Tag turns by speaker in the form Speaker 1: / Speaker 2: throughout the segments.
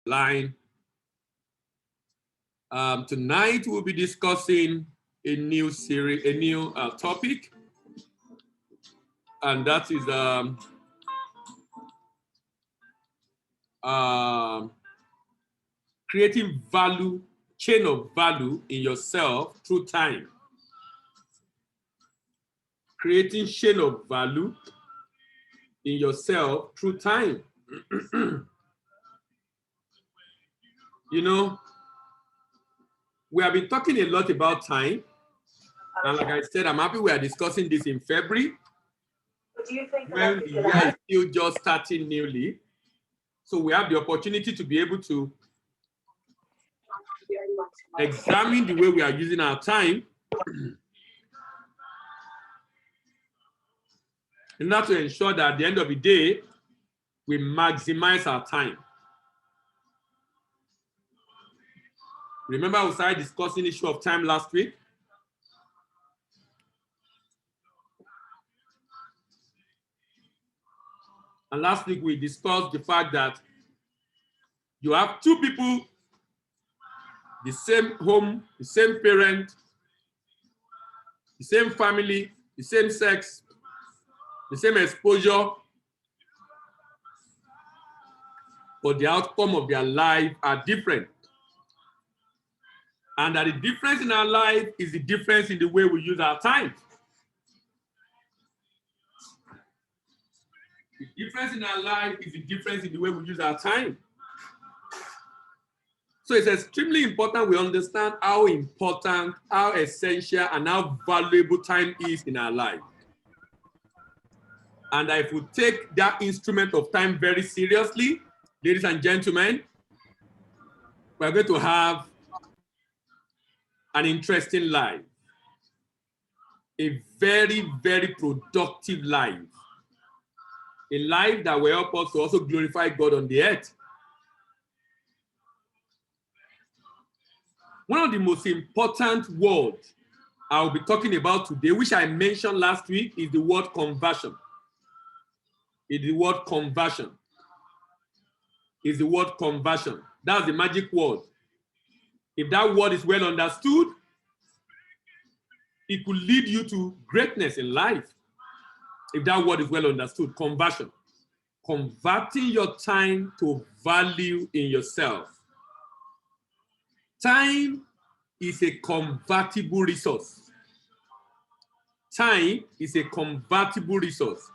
Speaker 1: line. Tonight we'll be discussing a new series, a new topic, and that is creating value, chain of value in yourself through time. Creating chain of value in yourself through time. You know, we have been talking a lot about time. And like I said, I'm happy we are discussing this in February, when the year is still just starting newly. So we have the opportunity to be able to examine the way we are using our time in order to ensure that at the end of the day, we maximize our time. Remember we started discussing the issue of time last week? And last week we discussed the fact that you have two people, the same home, the same parent, the same family, the same sex, the same exposure, but the outcome of their life are different. And that the difference in our life is the difference in the way we use our time. The difference in our life is the difference in the way we use our time. So it's extremely important we understand how important, how essential, and how valuable time is in our life. And if we take that instrument of time very seriously, ladies and gentlemen, we're going to have an interesting life. A very, very productive life. A life that will help us to also glorify God on the earth. One of the most important words I'll be talking about today, which I mentioned last week, is the word conversion. Is the word conversion. Is the word conversion. That's the magic word. If that word is well understood, it could lead you to greatness in life. If that word is well understood, conversion. Converting your time to value in yourself. Time is a convertible resource. Time is a convertible resource.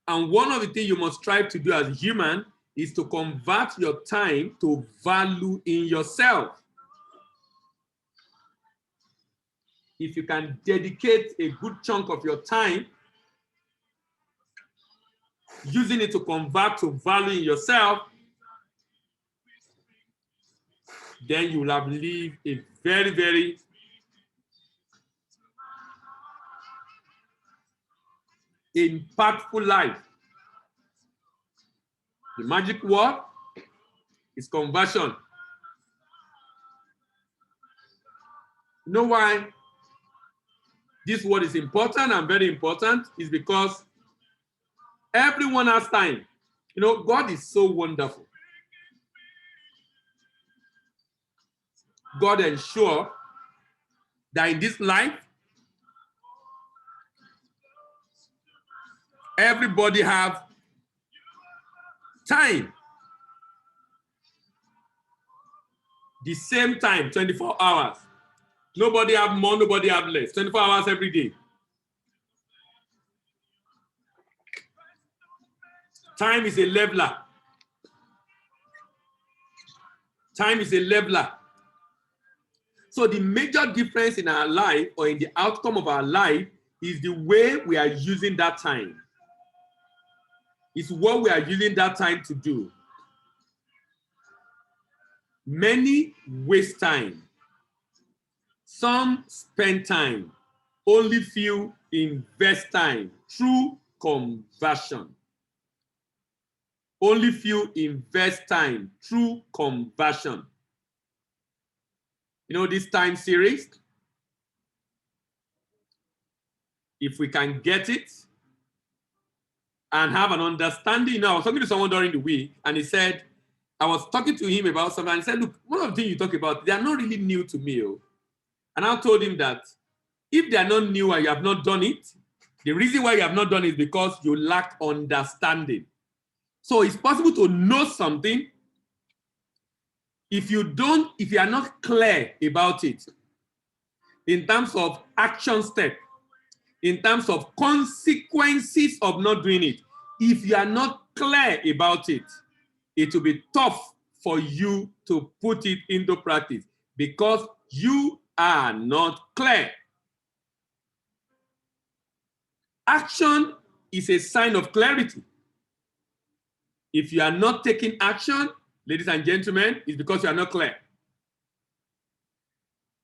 Speaker 1: And one of the things you must strive to do as a human is to convert your time to value in yourself. If you can dedicate a good chunk of your time using it to convert to value in yourself, then you will have lived a very, very impactful life. The magic word is conversion. You know why this word is important and very important? Is because everyone has time. You know, God is so wonderful. God ensures that in this life, everybody have time. The same time, 24 hours. Nobody have more, nobody have less. 24 hours every day. Time is a leveler. Time is a leveler. So the major difference in our life or in the outcome of our life is the way we are using that time. It's what we are using that time to do. Many waste time. Some spend time. Only few invest time through conversion. Only few invest time through conversion. You know this time series? If we can get it and have an understanding. You know, I was talking to someone during the week and he said, I was talking to him about something and he said, look, one of the things you talk about, they are not really new to me. Oh. And I told him that if they are not new and you have not done it, the reason why you have not done it is because you lack understanding. So it's possible to know something if you are not clear about it in terms of action step, in terms of consequences of not doing it. If you are not clear about it, it will be tough for you to put it into practice because you are not clear. Action is a sign of clarity. If you are not taking action, ladies and gentlemen, it's because you are not clear.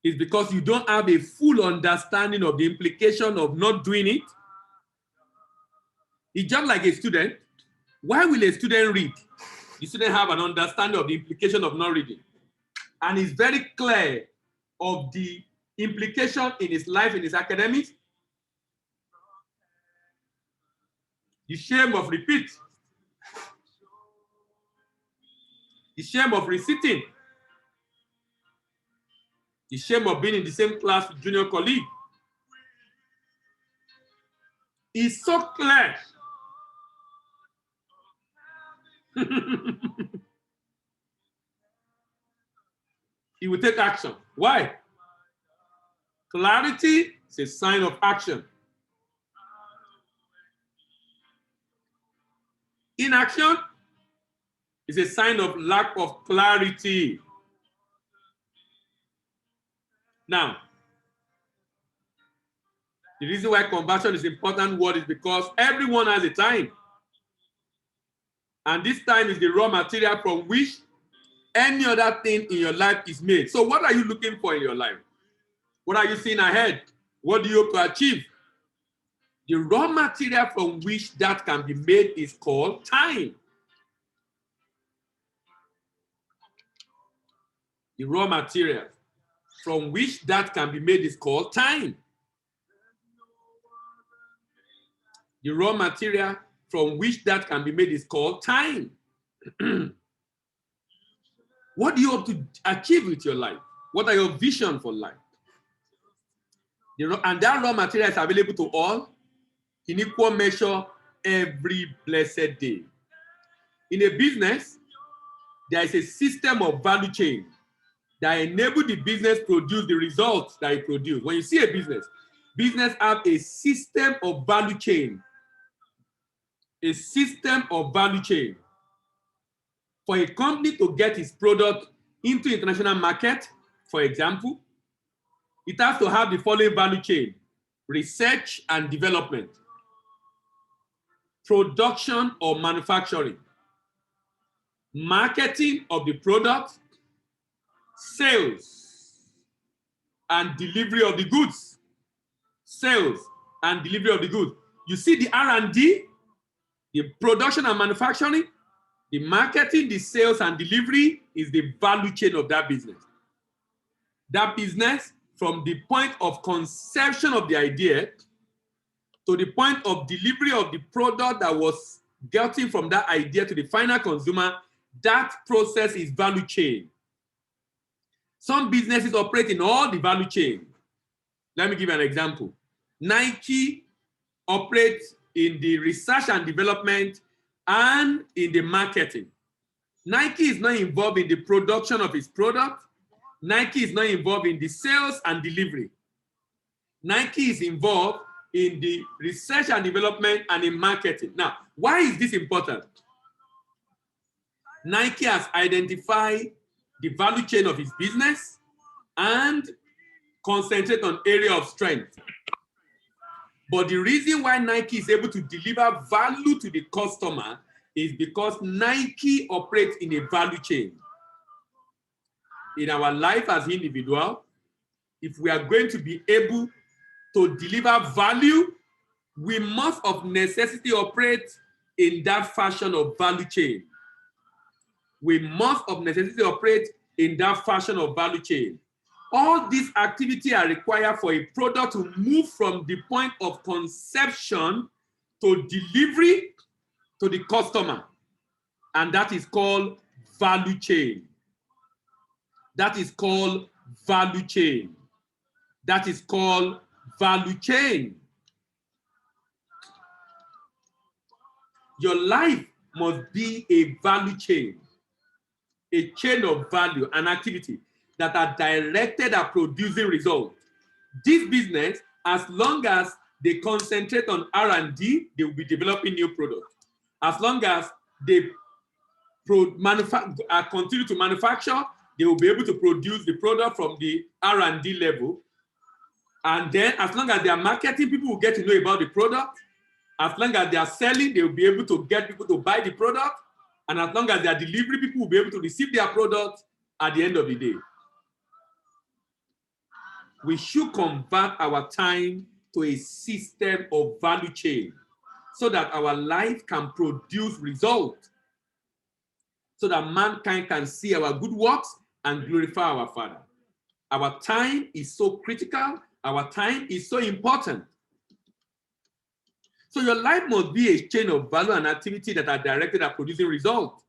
Speaker 1: It's because you don't have a full understanding of the implication of not doing it. It's just like a student. Why will a student read? The student have an understanding of the implication of not reading. And is very clear of the implication in his life, in his academics. The shame of repeat. The shame of resitting. The shame of being in the same class with junior colleague. It's so clear. He will take action. Why? Clarity is a sign of action. Inaction is a sign of lack of clarity. Now, the reason why conversion is an important word is because everyone has a time. And this time is the raw material from which any other thing in your life is made. So what are you looking for in your life? What are you seeing ahead? What do you hope to achieve? The raw material from which that can be made is called time. The raw material from which that can be made is called time. The raw material from which that can be made is called time. What do you hope to achieve with your life? What are your visions for life? And that raw material is available to all in equal measure every blessed day. In a business, there is a system of value chain that enable the business produce the results that it produces. When you see a business have a system of value chain. A system of value chain. For a company to get its product into international market, for example, it has to have the following value chain: research and development, production or manufacturing, marketing of the product, sales and delivery of the goods. Sales and delivery of the goods. You see the R&D, the production and manufacturing, the marketing, the sales and delivery is the value chain of that business. That business, from the point of conception of the idea to the point of delivery of the product that was getting from that idea to the final consumer, that process is value chain. Some businesses operate in all the value chain. Let me give you an example. Nike operates in the research and development and in the marketing. Nike is not involved in the production of its product. Nike is not involved in the sales and delivery. Nike is involved in the research and development and in marketing. Now, why is this important? Nike has identified the value chain of its business and concentrate on area of strength. But the reason why Nike is able to deliver value to the customer is because Nike operates in a value chain. In our life as individuals, if we are going to be able to deliver value, we must of necessity operate in that fashion of value chain. We must of necessity operate in that fashion of value chain. All these activities are required for a product to move from the point of conception to delivery to the customer. And that is called value chain. That is called value chain. That is called value chain. Your life must be a value chain, a chain of value and activity that are directed at producing results. This business, as long as they concentrate on R&D, they will be developing new products. As long as they continue to manufacture, they will be able to produce the product from the R&D level. And then as long as they are marketing, people will get to know about the product. As long as they are selling, they will be able to get people to buy the product. And as long as they are delivering, people will be able to receive their product at the end of the day. We should convert our time to a system of value chain so that our life can produce results, so that mankind can see our good works and glorify our Father. Our time is so critical. Our time is so important. So your life must be a chain of value and activity that are directed at producing results.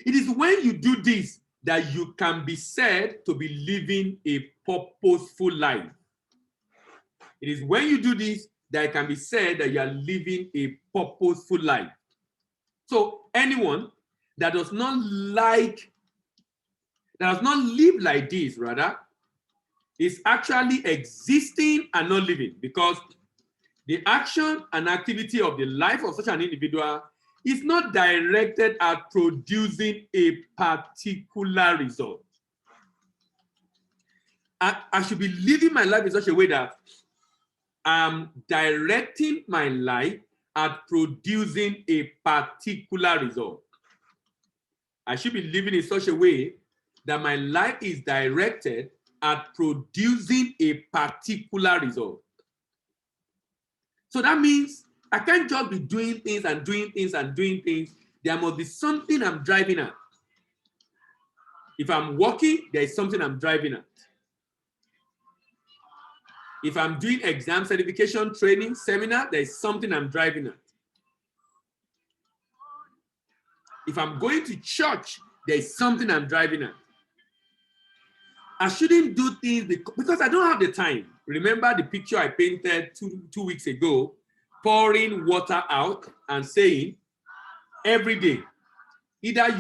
Speaker 1: It is when you do this that you can be said to be living a purposeful life. It is when you do this that it can be said that you are living a purposeful life. So anyone that does not live like this, rather, is actually existing and not living, because the action and activity of the life of such an individual is not directed at producing a particular result. I should be living my life in such a way that I'm directing my life at producing a particular result. I should be living in such a way that my life is directed at producing a particular result. So that means I can't just be doing things and doing things and doing things. There must be something I'm driving at. If I'm working, there is something I'm driving at. If I'm doing exam certification training seminar, there is something I'm driving at. If I'm going to church, there is something I'm driving at. I shouldn't do things because I don't have the time. Remember the picture I painted two weeks ago, pouring water out and saying, every day, either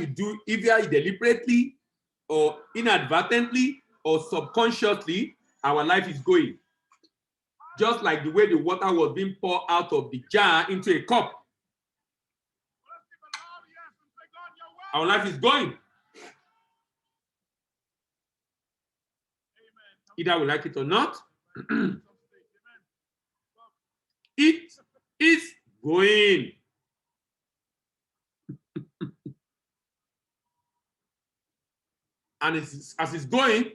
Speaker 1: deliberately or inadvertently or subconsciously, our life is going. Just like the way the water was being poured out of the jar into a cup. Our life is going. Either we like it or not, it is going. And as it's going,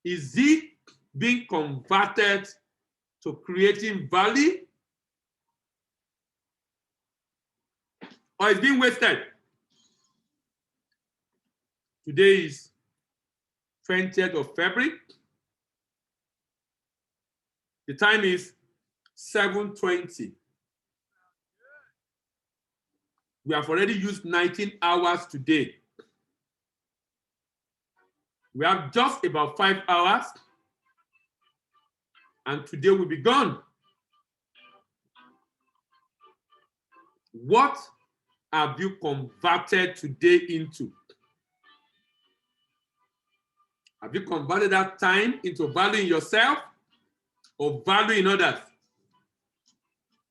Speaker 1: is it being converted to creating value, or is being wasted? Today is 20th of February. The time is 7:20. We have already used 19 hours today. We have just about 5 hours, and today will be gone. What have you converted today into? Have you converted that time into value in yourself or value in others?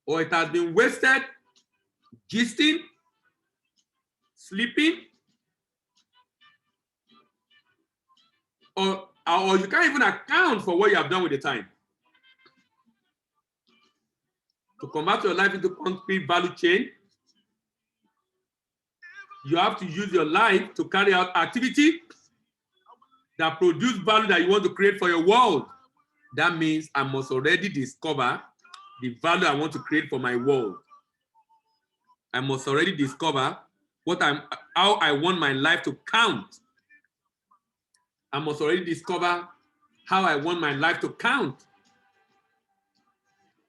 Speaker 1: Or it has been wasted gisting, sleeping, or you can't even account for what you have done with the time. To convert your life into concrete value chain, you have to use your life to carry out activity that produce value that you want to create for your world. That means I must already discover the value I want to create for my world. I must already discover how I want my life to count. I must already discover how I want my life to count.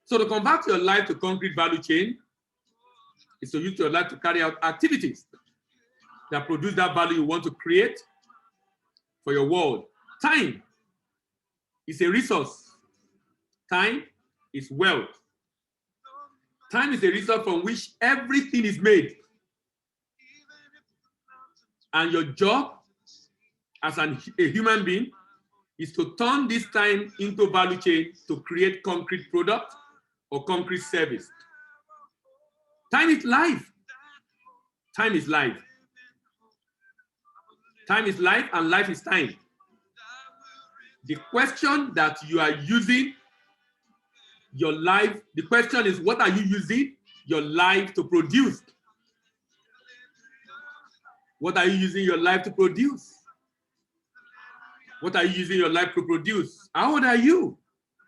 Speaker 1: So to convert your life to concrete value chain is to use your life to carry out activities that produce that value you want to create for your world. Time is a resource. Time is wealth. Time is a resource from which everything is made. And your job as a human being is to turn this time into value chain to create concrete product or concrete service. Time is life. Time is life. Time is life and life is time. The question that you are using your life, the question is, what are you using your life to produce? What are you using your life to produce? What are you using your life to produce? How old are you?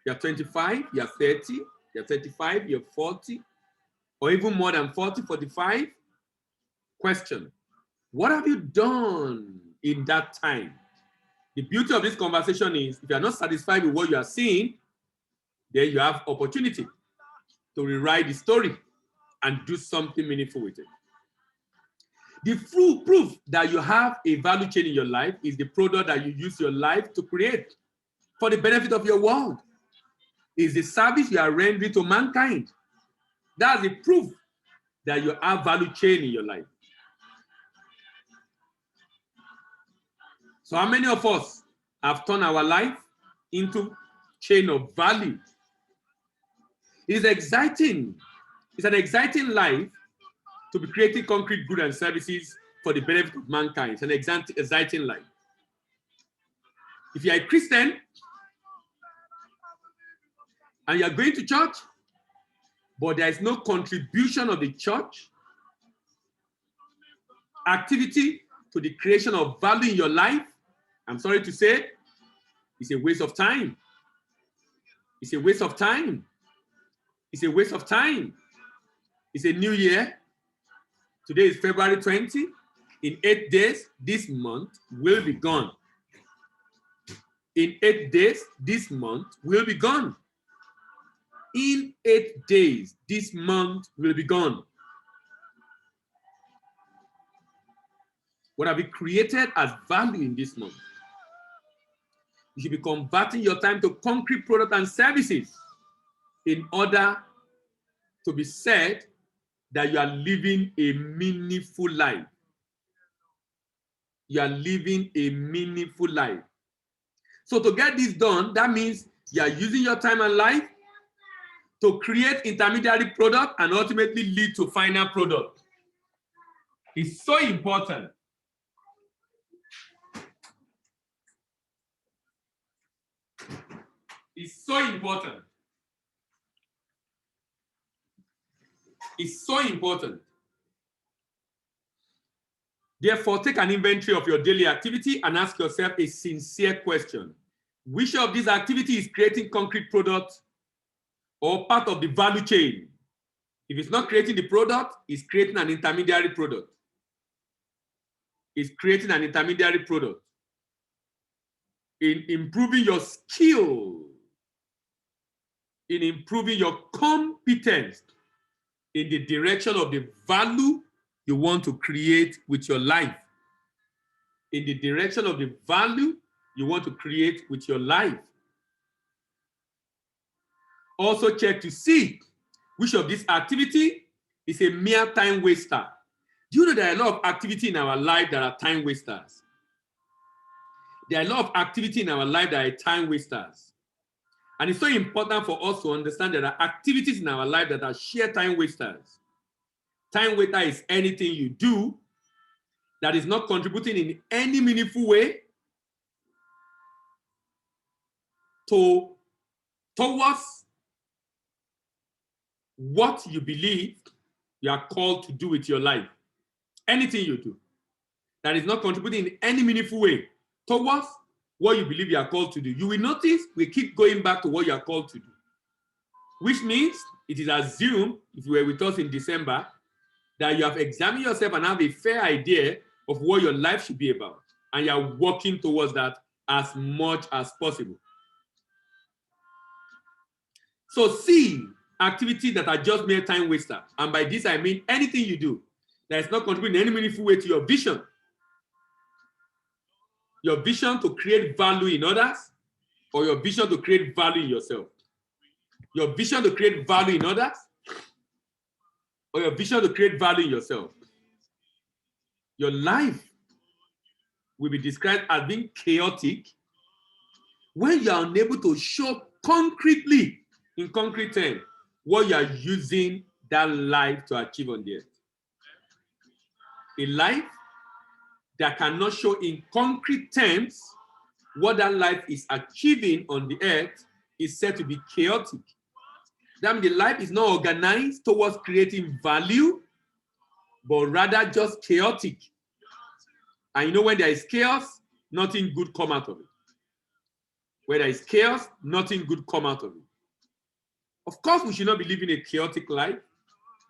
Speaker 1: You're 25, you're 30, you're 35, you're 40, or even more than 40, 45. Question, what have you done in that time? The beauty of this conversation is, if you're not satisfied with what you are seeing, then you have opportunity to rewrite the story and do something meaningful with it. The proof that you have a value chain in your life is the product that you use your life to create for the benefit of your world. Is the service you are rendering to mankind. That's the proof that you have value chain in your life. So how many of us have turned our life into chain of value? It is exciting. It's an exciting life to be creating concrete goods and services for the benefit of mankind. It's an exciting life. If you are a Christian and you are going to church, but there is no contribution of the church activity to the creation of value in your life, I'm sorry to say, it's a waste of time. It's a waste of time. It's a waste of time. It's a new year. Today is February 20. In 8 days, this month will be gone. In 8 days, this month will be gone. In 8 days, this month will be gone. What have you created as value in this month? You should be converting your time to concrete products and services in order to be said that you are living a meaningful life. You are living a meaningful life. So to get this done, that means you are using your time and life to create intermediary product and ultimately lead to final product. It's so important. It's so important. It's so important. Therefore, take an inventory of your daily activity and ask yourself a sincere question. Which of these activities is creating concrete product or part of the value chain? If it's not creating the product, it's creating an intermediary product. It's creating an intermediary product. In improving your skill, in improving your competence in the direction of the value you want to create with your life. In the direction of the value you want to create with your life. Also check to see which of this activity is a mere time waster. Do you know there are a lot of activity in our life that are time wasters? There are a lot of activity in our life that are time wasters. And it's so important for us to understand that there are activities in our life that are sheer time wasters. Time waster is anything you do that is not contributing in any meaningful way towards what you believe you are called to do with your life. Anything you do that is not contributing in any meaningful way towards what you believe you are called to do. You will notice we keep going back to what you are called to do, which means it is assumed, if you were with us in December, that you have examined yourself and have a fair idea of what your life should be about, and you are working towards that as much as possible. So see activities that are just mere time waster, and by this I mean anything you do that is not contributing in any meaningful way to your vision Your vision to create value in others, or your vision to create value in yourself? Your vision to create value in others, or your vision to create value in yourself? Your life will be described as being chaotic when you are unable to show concretely, in concrete terms, what you are using that life to achieve on the earth. A life that cannot show in concrete terms what that life is achieving on the earth is said to be chaotic. That means the life is not organized towards creating value, but rather just chaotic. And you know, when there is chaos, nothing good come out of it. Where there is chaos, nothing good come out of it. Of course, we should not be living a chaotic life,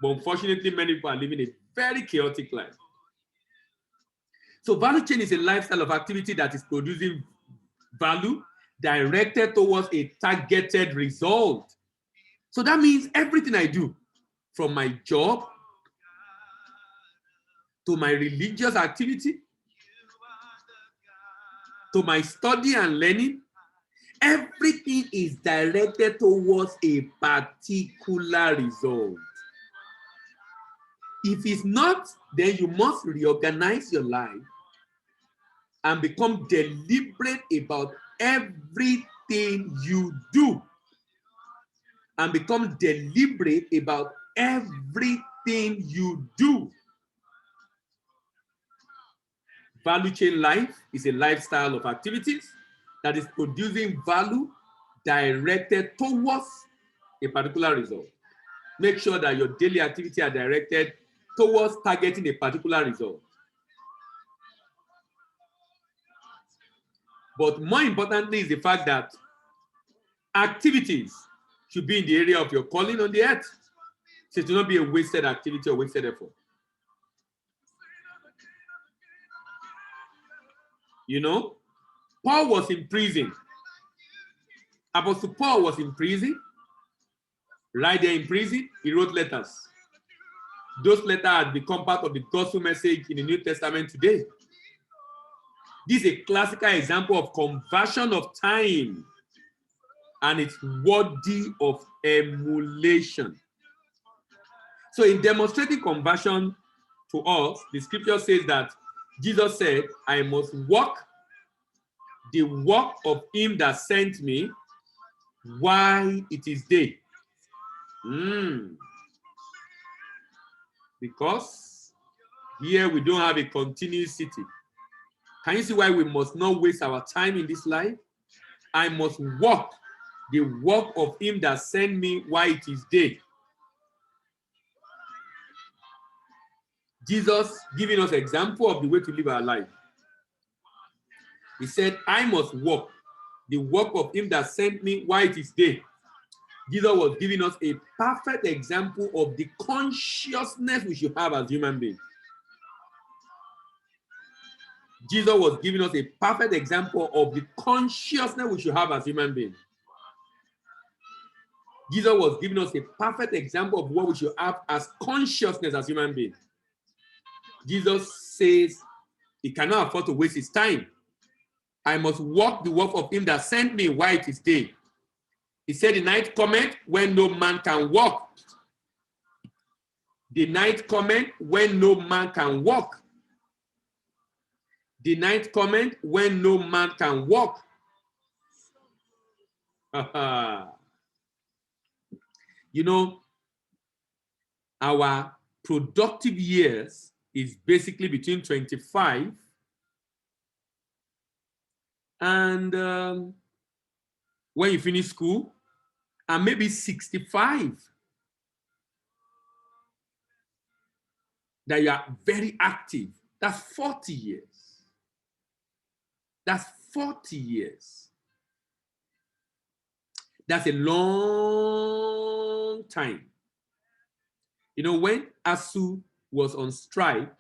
Speaker 1: but unfortunately, many people are living a very chaotic life. So value chain is a lifestyle of activity that is producing value directed towards a targeted result. So that means everything I do, from my job to my religious activity, to my study and learning, everything is directed towards a particular result. If it's not, then you must reorganize your life and become deliberate about everything you do. And become deliberate about everything you do. Value chain life is a lifestyle of activities that is producing value directed towards a particular result. Make sure that your daily activities are directed towards targeting a particular result. But more importantly is the fact that activities should be in the area of your calling on the earth. So it will not be a wasted activity or wasted effort. You know, Paul was in prison. Apostle Paul was in prison. Right there in prison, he wrote letters. Those letters had become part of the gospel message in the New Testament today. This is a classical example of conversion of time, and it's worthy of emulation. So in demonstrating conversion to us, the scripture says that Jesus said, I must walk the work of him that sent me while it is day. Because here we don't have a continuous city. Can you see why we must not waste our time in this life? I must walk the work of him that sent me while it is day. Jesus giving us example of the way to live our life. He said, I must walk the work of him that sent me while it is day. Jesus was giving us a perfect example of the consciousness we should have as human beings. Jesus was giving us a perfect example of the consciousness we should have as human beings. Jesus was giving us a perfect example of what we should have as consciousness as human beings. Jesus says he cannot afford to waste his time. I must walk the work of him that sent me while it is day. He said the night cometh when no man can walk. The night cometh when no man can walk. The night cometh when no man can walk. You know, our productive years is basically between 25 and when you finish school, and maybe 65. That you are very active. That's 40 years. That's 40 years. That's a long time. You know, when ASU was on strike,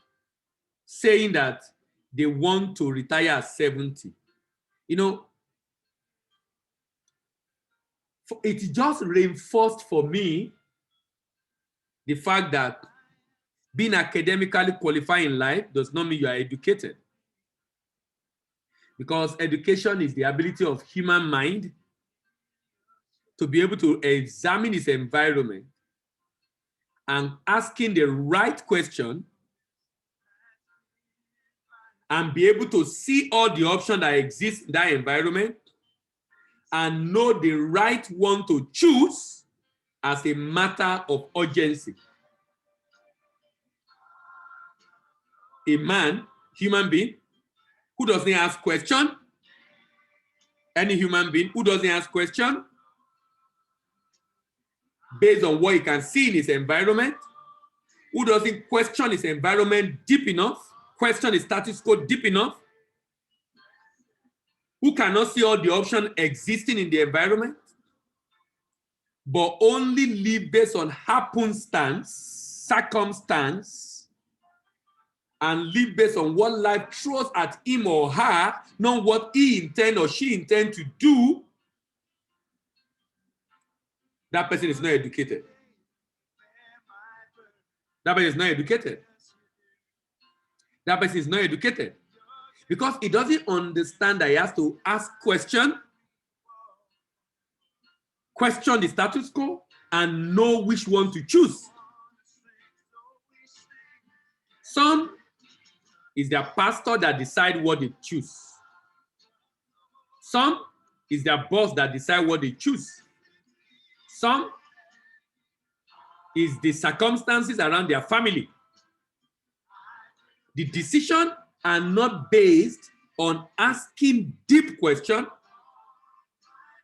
Speaker 1: saying that they want to retire at 70, you know, it just reinforced for me the fact that being academically qualified in life does not mean you are educated. Because education is the ability of human mind to be able to examine its environment and asking the right question and be able to see all the options that exist in that environment and know the right one to choose as a matter of urgency. A man, human being, who doesn't ask question, any human being who doesn't ask question based on what he can see in his environment, who doesn't question his environment deep enough, question his status quo deep enough, who cannot see all the options existing in the environment, but only live based on happenstance, circumstance, and live based on what life throws at him or her, not what he intend or she intend to do, that person is not educated. That person is not educated. That person is not educated. Because he doesn't understand that he has to ask question the status quo, and know which one to choose. Some is their pastor that decide what they choose. Some is their boss that decide what they choose. Some is the circumstances around their family. The decision are not based on asking deep questions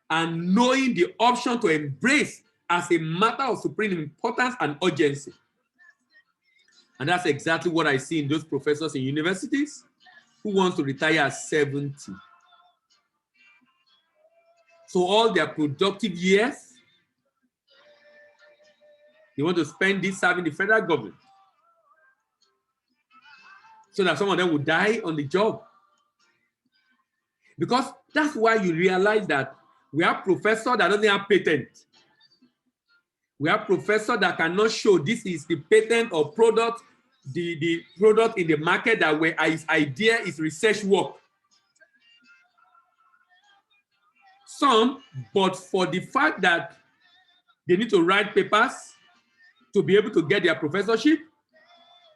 Speaker 1: and knowing the option to embrace as a matter of supreme importance and urgency. And that's exactly what I see in those professors in universities who want to retire at 70. So all their productive years, they want to spend this serving the federal government. So that some of them will die on the job. Because that's why you realize that we have professors that doesn't have patent. We have professors that cannot show this is the patent or product, the product in the market that where his idea is research work. Some, but for the fact that they need to write papers to be able to get their professorship,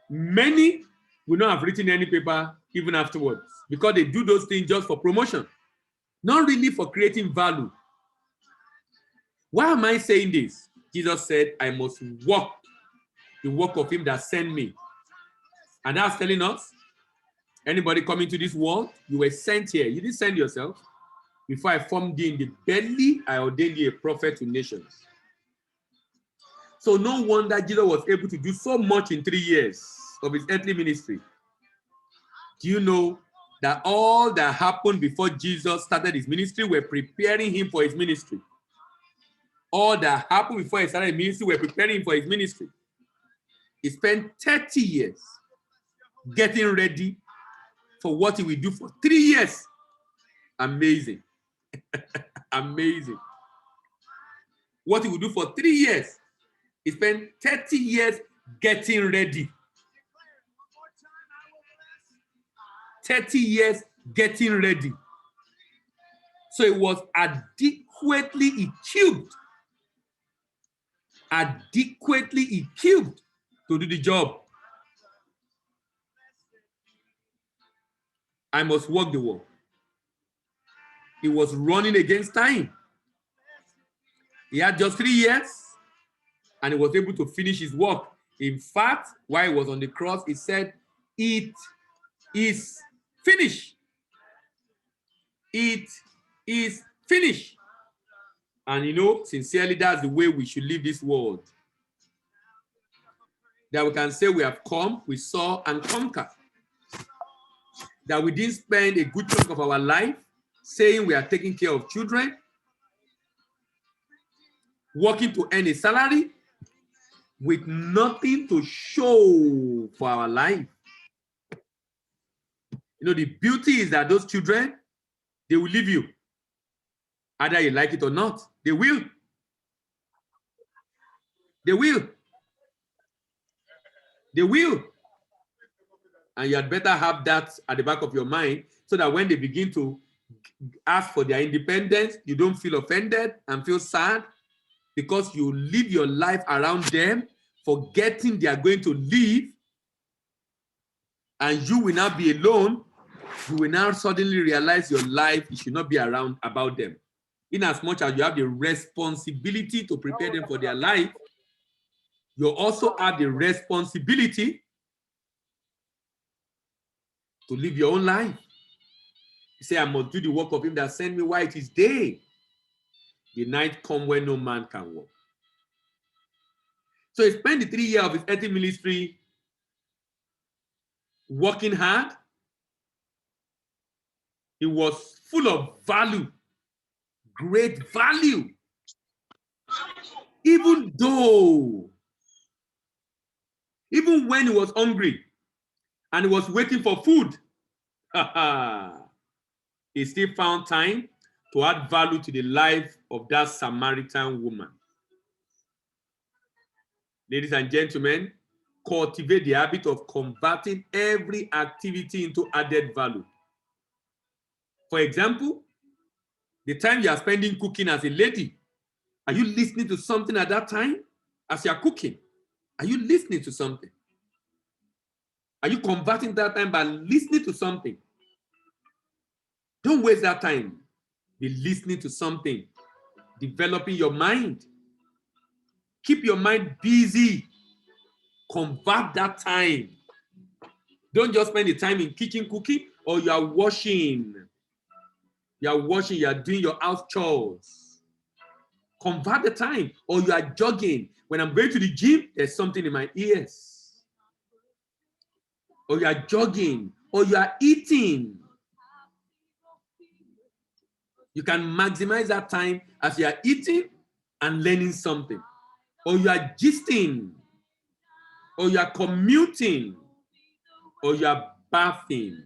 Speaker 1: many will not have written any paper even afterwards because they do those things just for promotion, not really for creating value. Why am I saying this? Jesus said, I must walk the work of him that sent me. And that's telling us, anybody coming to this world, you were sent here. You didn't send yourself. Before I formed you in the belly, I ordained you a prophet to nations. So no wonder Jesus was able to do so much in 3 years of his earthly ministry. Do you know that all that happened before Jesus started his ministry were preparing him for his ministry? All that happened before he started his ministry were preparing him for his ministry. He spent 30 years getting ready for what he will do for 3 years. Amazing. Amazing. What he will do for 3 years. He spent 30 years getting ready. 30 years getting ready. So it was adequately equipped. Adequately equipped to do the job. I must walk the walk. He was running against time. He had just 3 years and he was able to finish his work. In fact, while he was on the cross, he said, it is finished. It is finished. And you know, sincerely, that's the way we should live this world. That we can say we have come, we saw, and conquered. That we didn't spend a good chunk of our life saying we are taking care of children, working to earn a salary, with nothing to show for our life. You know, the beauty is that those children, they will leave you. Either you like it or not, they will. They will. They will. And you had better have that at the back of your mind so that when they begin to ask for their independence, you don't feel offended and feel sad, because you live your life around them, forgetting they are going to leave, and you will now be alone. You will now suddenly realize your life, you should not be around about them. In as much as you have the responsibility to prepare them for their life, you also have the responsibility to live your own life. You say, I must do the work of him that sent me while it is day. The night come when no man can work. So he spent the 3 years of his earthly ministry working hard. He was full of value, great value. Even when he was hungry and he was waiting for food, he still found time to add value to the life of that Samaritan woman. Ladies and gentlemen, cultivate the habit of converting every activity into added value. For example, the time you are spending cooking as a lady, are you listening to something at that time as you are cooking? Are you listening to something? Are you converting that time by listening to something? Don't waste that time. Be listening to something, developing your mind. Keep your mind busy. Convert that time. Don't just spend the time in kitchen cooking, or you are washing. You are doing your house chores. Convert the time. Or you are jogging. When I'm going to the gym, there's something in my ears. Or you are jogging. Or you are eating. You can maximize that time as you are eating and learning something. Or you are gisting. Or you are commuting. Or you are bathing.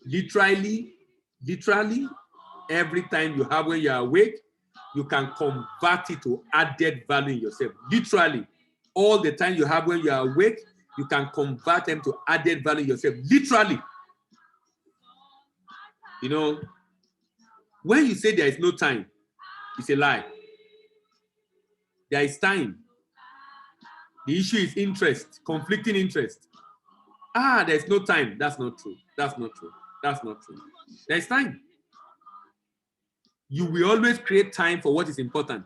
Speaker 1: Literally, every time you have when you are awake, you can convert it to added value in yourself. Literally, all the time you have when you are awake, you can convert them to added value in yourself. Literally. You know, when you say there is no time, it's a lie. There is time. The issue is interest, conflicting interest. There's no time. That's not true. That's not true. That's not true. There's time. You will always create time for what is important.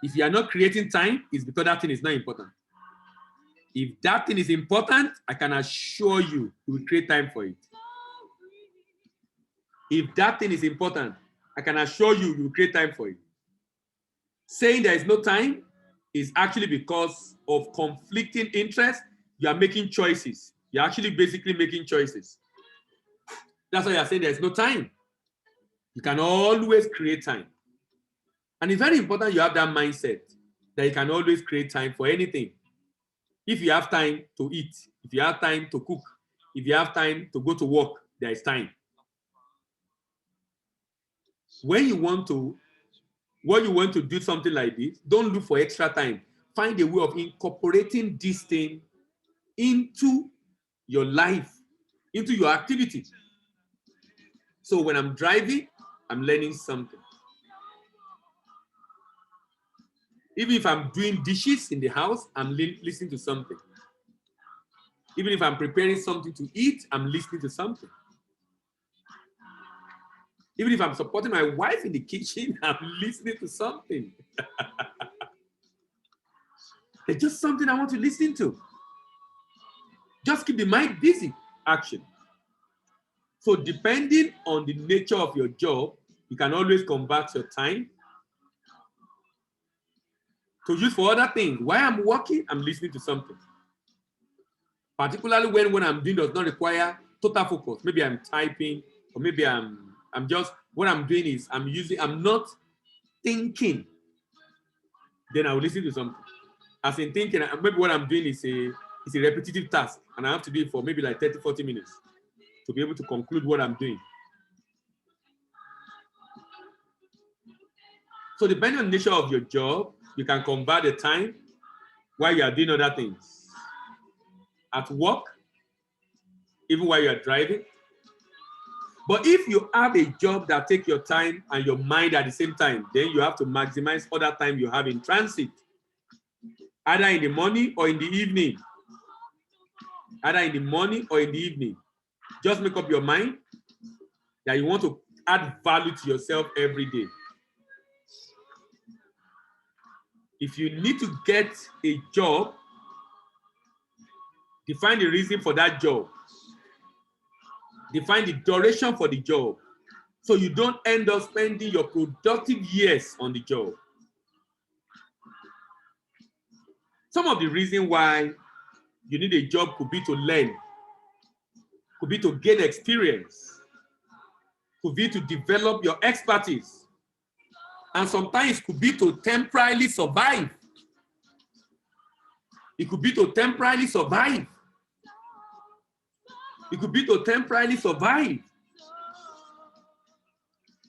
Speaker 1: If you are not creating time, it's because that thing is not important. If that thing is important, I can assure you, you will create time for it. If that thing is important, I can assure you, you will create time for it. Saying there is no time is actually because of conflicting interests. You are making choices. You're actually basically making choices. That's why you're saying there's no time. You can always create time. And it's very important you have that mindset that you can always create time for anything. If you have time to eat, if you have time to cook, if you have time to go to work, there is time. When you want to do something like this, don't look for extra time. Find a way of incorporating this thing into your life, into your activity. So when I'm driving, I'm learning something. Even if I'm doing dishes in the house, I'm listening to something. Even if I'm preparing something to eat, I'm listening to something. Even if I'm supporting my wife in the kitchen, I'm listening to something. There's just something I want to listen to. Just keep the mind busy. Action. So depending on the nature of your job, you can always convert your time to use for other things. While I'm working, I'm listening to something. Particularly when what I'm doing does not require total focus. Maybe I'm typing, or maybe I'm just, what I'm doing is I'm not thinking. Then I will listen to something. As in thinking, maybe what I'm doing is a repetitive task, and I have to do it for maybe like 30, 40 minutes to be able to conclude what I'm doing. So depending on the nature of your job, you can convert the time while you are doing other things. At work, even while you're driving. But if you have a job that takes your time and your mind at the same time, then you have to maximize other time you have in transit, either in the morning or in the evening. Either in the morning or in the evening. Just make up your mind that you want to add value to yourself every day. If you need to get a job, define the reason for that job. Define the duration for the job, so you don't end up spending your productive years on the job. Some of the reasons why you need a job could be to learn, could be to gain experience, could be to develop your expertise, and sometimes could be to temporarily survive. It could be to temporarily survive. It could be to temporarily survive.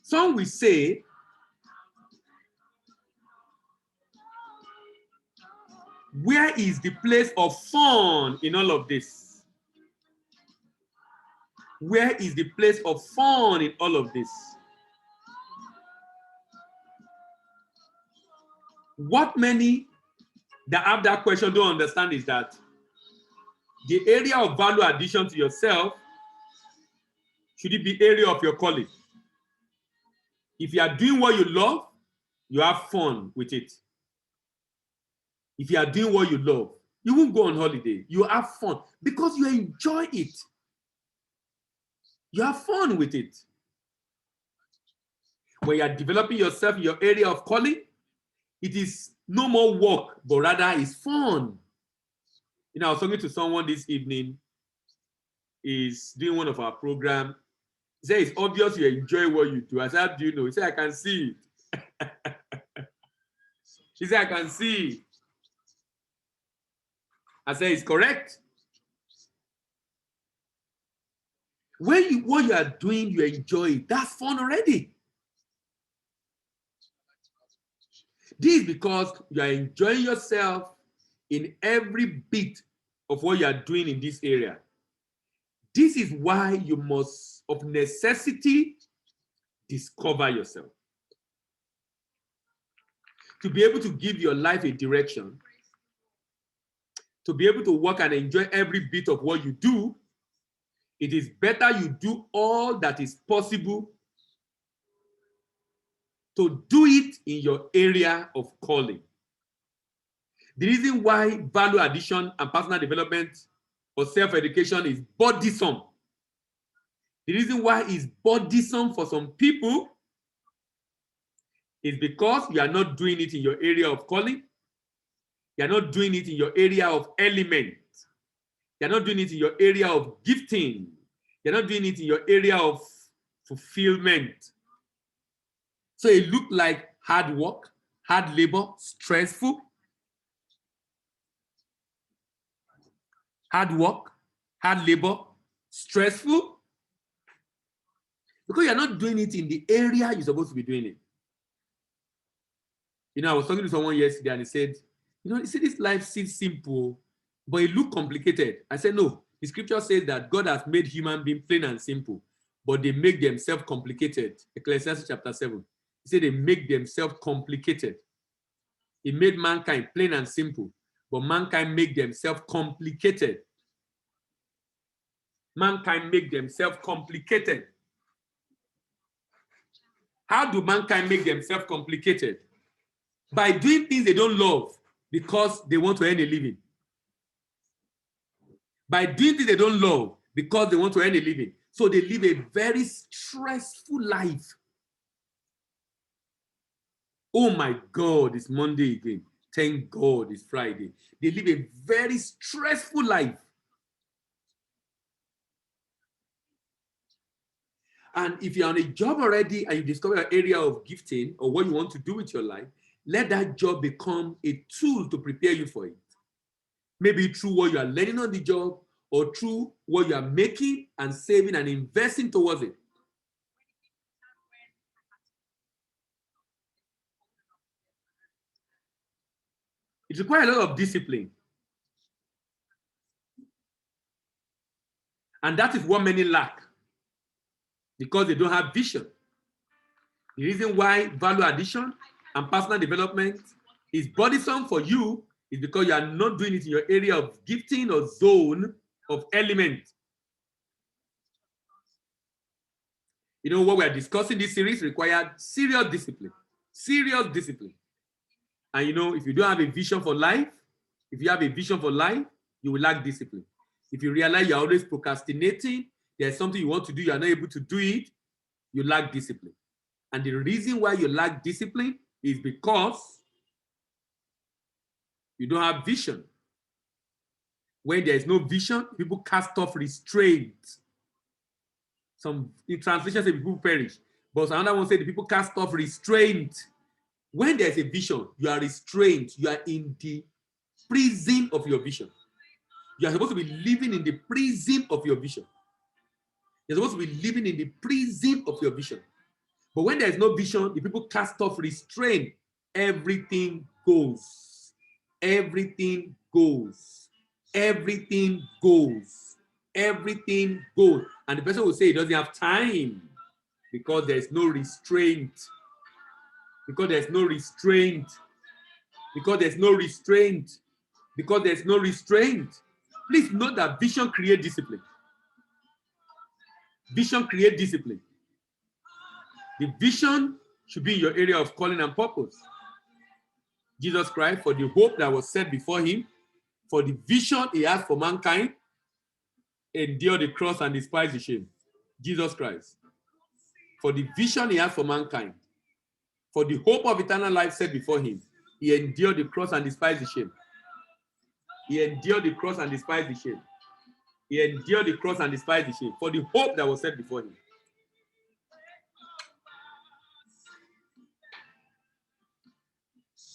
Speaker 1: Some will say, where is the place of fun in all of this? Where is the place of fun in all of this? What many that have that question don't understand is that the area of value addition to yourself should it be area of your calling. If you are doing what you love, you have fun with it. If you are doing what you love, you won't go on holiday. You have fun because you enjoy it. You have fun with it. When you are developing yourself in your area of calling, it is no more work, but rather it's fun. You know, I was talking to someone this evening, is doing one of our programs. He said, it's obvious you enjoy what you do. I said, how do you know? He said, I can see it. He said, I can see it. I said, it's correct. When what you are doing, you enjoy it. That's fun already. This is because you are enjoying yourself in every bit of what you are doing in this area. This is why you must, of necessity, discover yourself. To be able to give your life a direction, to be able to work and enjoy every bit of what you do, it is better you do all that is possible to do it in your area of calling. The reason why value addition and personal development or self-education is burdensome, the reason why it's burdensome for some people is because you are not doing it in your area of calling. You are not doing it in your area of element. You are not doing it in your area of gifting. You are not doing it in your area of fulfillment. So it looked like hard work, hard labor, stressful. Hard work, hard labor, stressful. Because you're not doing it in the area you're supposed to be doing it. You know, I was talking to someone yesterday and he said, you know, you see, this life seems simple, but it looks complicated. I said, no, the scripture says that God has made human beings plain and simple, but they make themselves complicated. Ecclesiastes chapter 7. He said they make themselves complicated. He made mankind plain and simple, but mankind make themselves complicated. Mankind make themselves complicated. How do mankind make themselves complicated? By doing things they don't love because they want to earn a living. By doing things they don't love because they want to earn a living. So they live a very stressful life. Oh my God, it's Monday again. Thank God it's Friday. They live a very stressful life. And if you're on a job already and you discover your area of gifting or what you want to do with your life, let that job become a tool to prepare you for it. Maybe through what you are learning on the job or through what you are making and saving and investing towards it. It requires a lot of discipline. And that is what many lack because they don't have vision. The reason why value addition and personal development is burdensome for you is because you are not doing it in your area of gifting or zone of element. You know, what we are discussing this series required serious discipline. Serious discipline. And you know, if you don't have a vision for life, if you have a vision for life, you will lack discipline. If you realize you're always procrastinating, there's something you want to do, you're not able to do it, you lack discipline. And the reason why you lack discipline is because you don't have vision. When there is no vision, people cast off restraint. Some in translation say people perish, but another one say the people cast off restraint. When there's a vision, you are restrained. You are in the prison of your vision. You are supposed to be living in the prison of your vision. You're supposed to be living in the prison of your vision. But when there is no vision, the people cast off restraint. Everything goes. Everything goes. Everything goes. Everything goes. And the person will say he doesn't have time because there's no restraint. Because there's no restraint. Because there's no restraint. Because there's no restraint. Please note that vision creates discipline. Vision creates discipline. The vision should be in your area of calling and purpose. Jesus Christ, for the hope that was set before him, for the vision he has for mankind, endure the cross and despise the shame. Jesus Christ, for the vision he has for mankind, for the hope of eternal life set before him, he endured the cross and despised the shame. He endured the cross and despised the shame. He endured the cross and despised the shame for the hope that was set before him.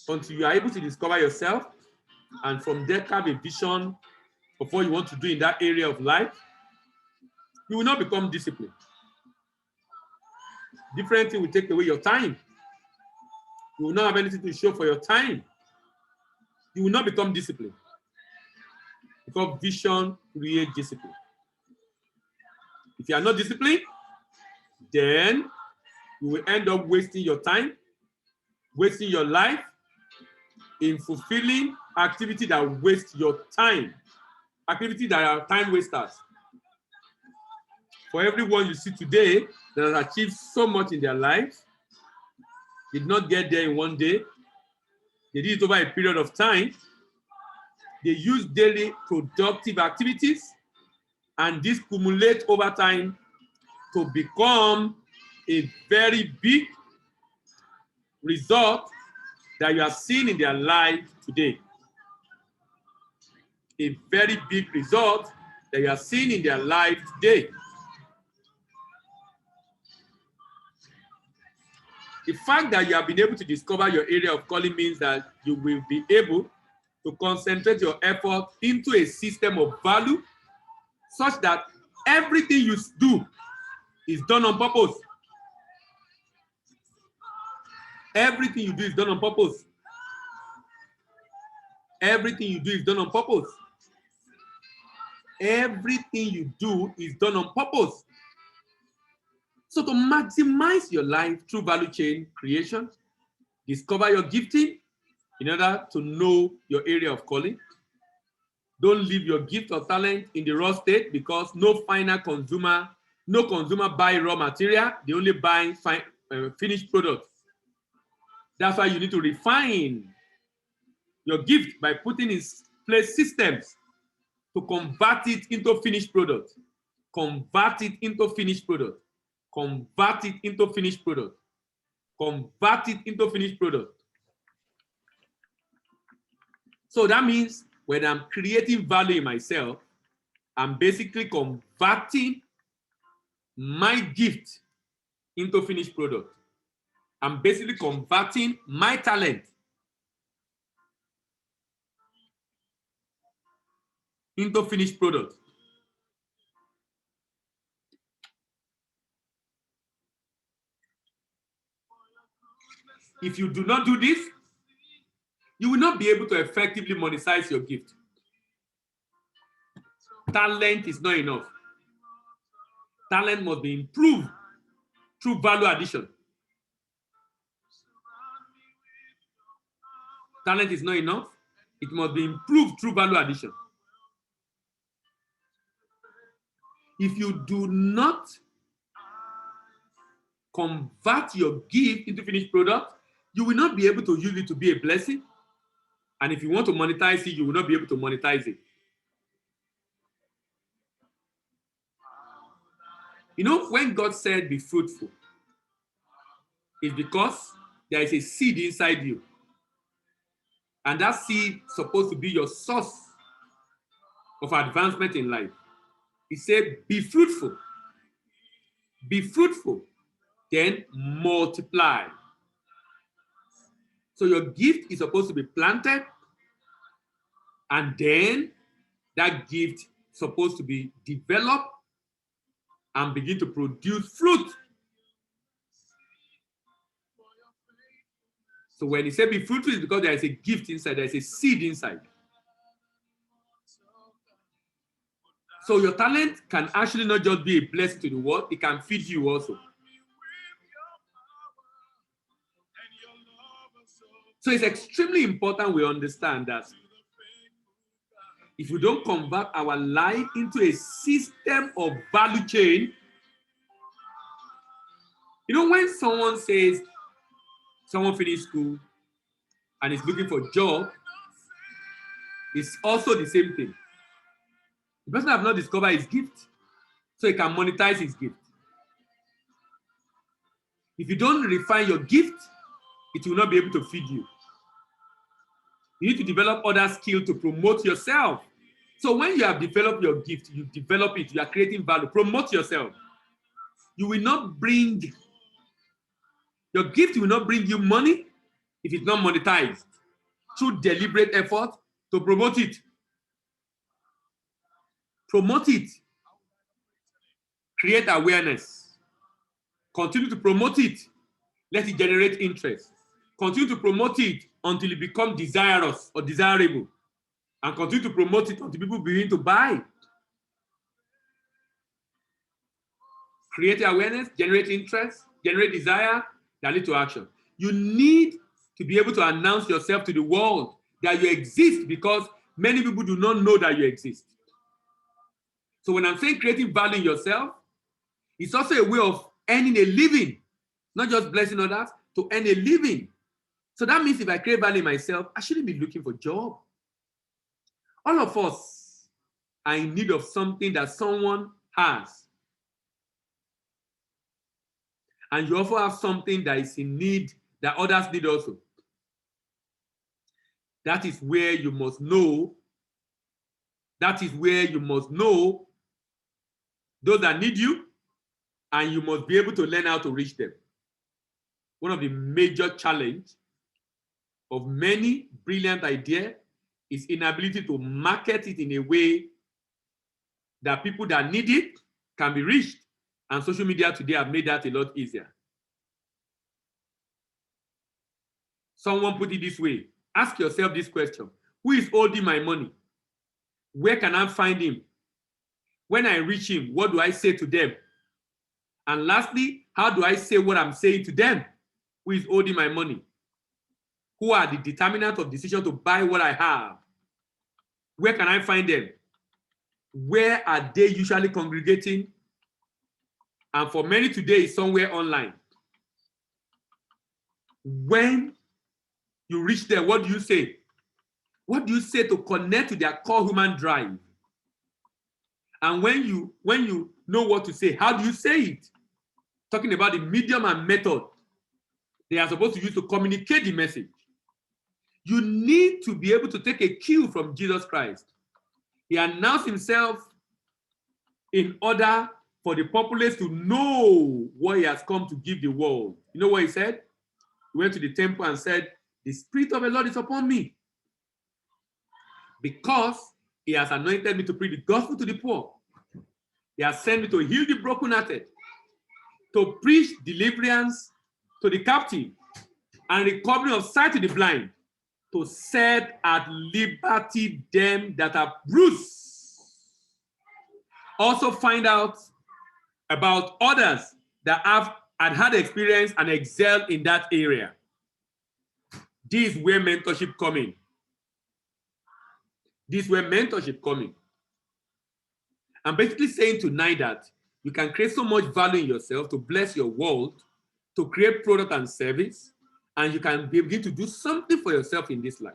Speaker 1: Until you are able to discover yourself and from there have a vision of what you want to do in that area of life, you will not become disciplined. Different thing will take away your time. You will not have anything to show for your time. You will not become disciplined. Because vision creates discipline. If you are not disciplined, then you will end up wasting your time, wasting your life in fulfilling activity that waste your time. Activity that are time wasters. For everyone you see today that has achieved so much in their life, did not get there in one day. They did it over a period of time. They use daily productive activities, and this cumulates over time to become a very big result that you are seeing in their life today. A very big result that you are seeing in their life today. The fact that you have been able to discover your area of calling means that you will be able to concentrate your effort into a system of value such that everything you do is done on purpose. Everything you do is done on purpose. Everything you do is done on purpose. Everything you do is done on purpose. So to maximize your life through value chain creation, discover your gifting in order to know your area of calling. Don't leave your gift or talent in the raw state because no consumer buy raw material. They only buy finished product. That's why you need to refine your gift by putting in place systems to convert it into finished product. Convert it into finished product. Convert it into finished product. Convert it into finished product. So that means when I'm creating value in myself, I'm basically converting my gift into finished product. I'm basically converting my talent into finished product. If you do not do this, you will not be able to effectively monetize your gift. Talent is not enough. Talent must be improved through value addition. Talent is not enough. It must be improved through value addition. If you do not convert your gift into finished product, you will not be able to use it to be a blessing. And if you want to monetize it, you will not be able to monetize it. You know, when God said, be fruitful, it's because there is a seed inside you. And that seed is supposed to be your source of advancement in life. He said, be fruitful. Be fruitful, then multiply. So your gift is supposed to be planted, and then that gift is supposed to be developed and begin to produce fruit. So when he said be fruitful, it's because there is a gift inside, there is a seed inside. So your talent can actually not just be a blessing to the world, it can feed you also. So it's extremely important we understand that if we don't convert our life into a system of value chain, you know, when someone says someone finished school and is looking for a job, it's also the same thing. The person has not discovered his gift, so he can monetize his gift. If you don't refine your gift, it will not be able to feed you. You need to develop other skills to promote yourself. So when you have developed your gift, you develop it, you are creating value, promote yourself. You will not bring, your gift will not bring you money if it's not monetized through deliberate effort to promote it. Promote it. Create awareness. Continue to promote it. Let it generate interest. Continue to promote it until it becomes desirous or desirable. And continue to promote it until people begin to buy. Create awareness, generate interest, generate desire, that lead to action. You need to be able to announce yourself to the world that you exist, because many people do not know that you exist. So when I'm saying creating value in yourself, it's also a way of earning a living, not just blessing others, to earn a living. So that means if I create value in myself, I shouldn't be looking for a job. All of us are in need of something that someone has. And you also have something that is in need that others need also. That is where you must know. That is where you must know those that need you, and you must be able to learn how to reach them. One of the major challenges of many brilliant ideas is inability to market it in a way that people that need it can be reached. And social media today have made that a lot easier. Someone put it this way. Ask yourself this question. Who is holding my money? Where can I find him? When I reach him, what do I say to them? And lastly, how do I say what I'm saying to them? Who is holding my money? Who are the determinants of decision to buy what I have? Where can I find them? Where are they usually congregating? And for many today, it's somewhere online. When you reach there, what do you say? What do you say to connect to their core human drive? And when you know what to say, how do you say it? Talking about the medium and method they are supposed to use to communicate the message. You need to be able to take a cue from Jesus Christ. He announced himself in order for the populace to know what he has come to give the world. You know what he said? He went to the temple and said, the Spirit of the Lord is upon me, because he has anointed me to preach the gospel to the poor. He has sent me to heal the brokenhearted, to preach deliverance to the captive, and recovery of sight to the blind, to set at liberty them that are bruised. Also find out about others that had experience and excel in that area. This is where mentorship comes in. This is where mentorship comes in. I'm basically saying tonight that you can create so much value in yourself to bless your world, to create product and service, and you can begin to do something for yourself in this life.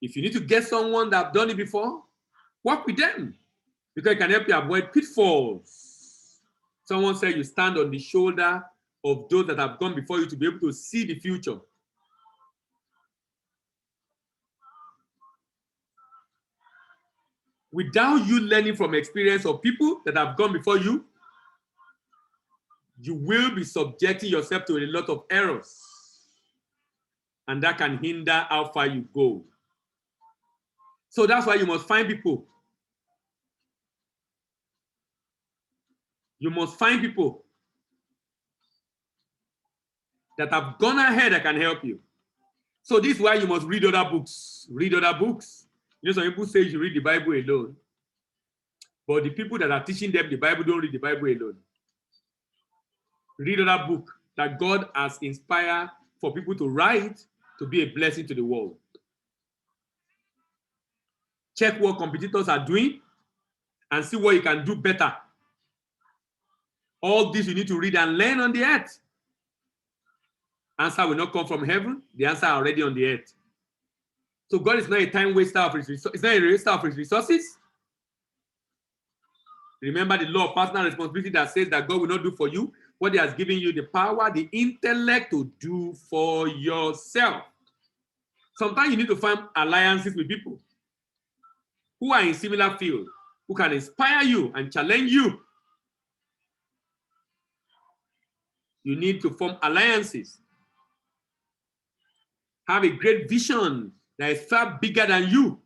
Speaker 1: If you need to get someone that have done it before, work with them, because it can help you avoid pitfalls. Someone said you stand on the shoulder of those that have gone before you to be able to see the future. Without you learning from experience of people that have gone before you, you will be subjecting yourself to a lot of errors. And that can hinder how far you go. So that's why you must find people. You must find people that have gone ahead that can help you. So this is why you must read other books. Read other books. You know, some people say you should read the Bible alone. But the people that are teaching them the Bible don't read the Bible alone. Read other book that God has inspired for people to write to be a blessing to the world. Check what competitors are doing and see what you can do better. All this you need to read and learn on the earth. Answer will not come from heaven. The answer is already on the earth. So God is not a time waster of his resources. It's not a waster of his resources. Remember the law of personal responsibility that says that God will not do for you what he has given you the power, the intellect to do for yourself. Sometimes you need to find alliances with people who are in similar field, who can inspire you and challenge you. You need to form alliances. Have a great vision that is far bigger than you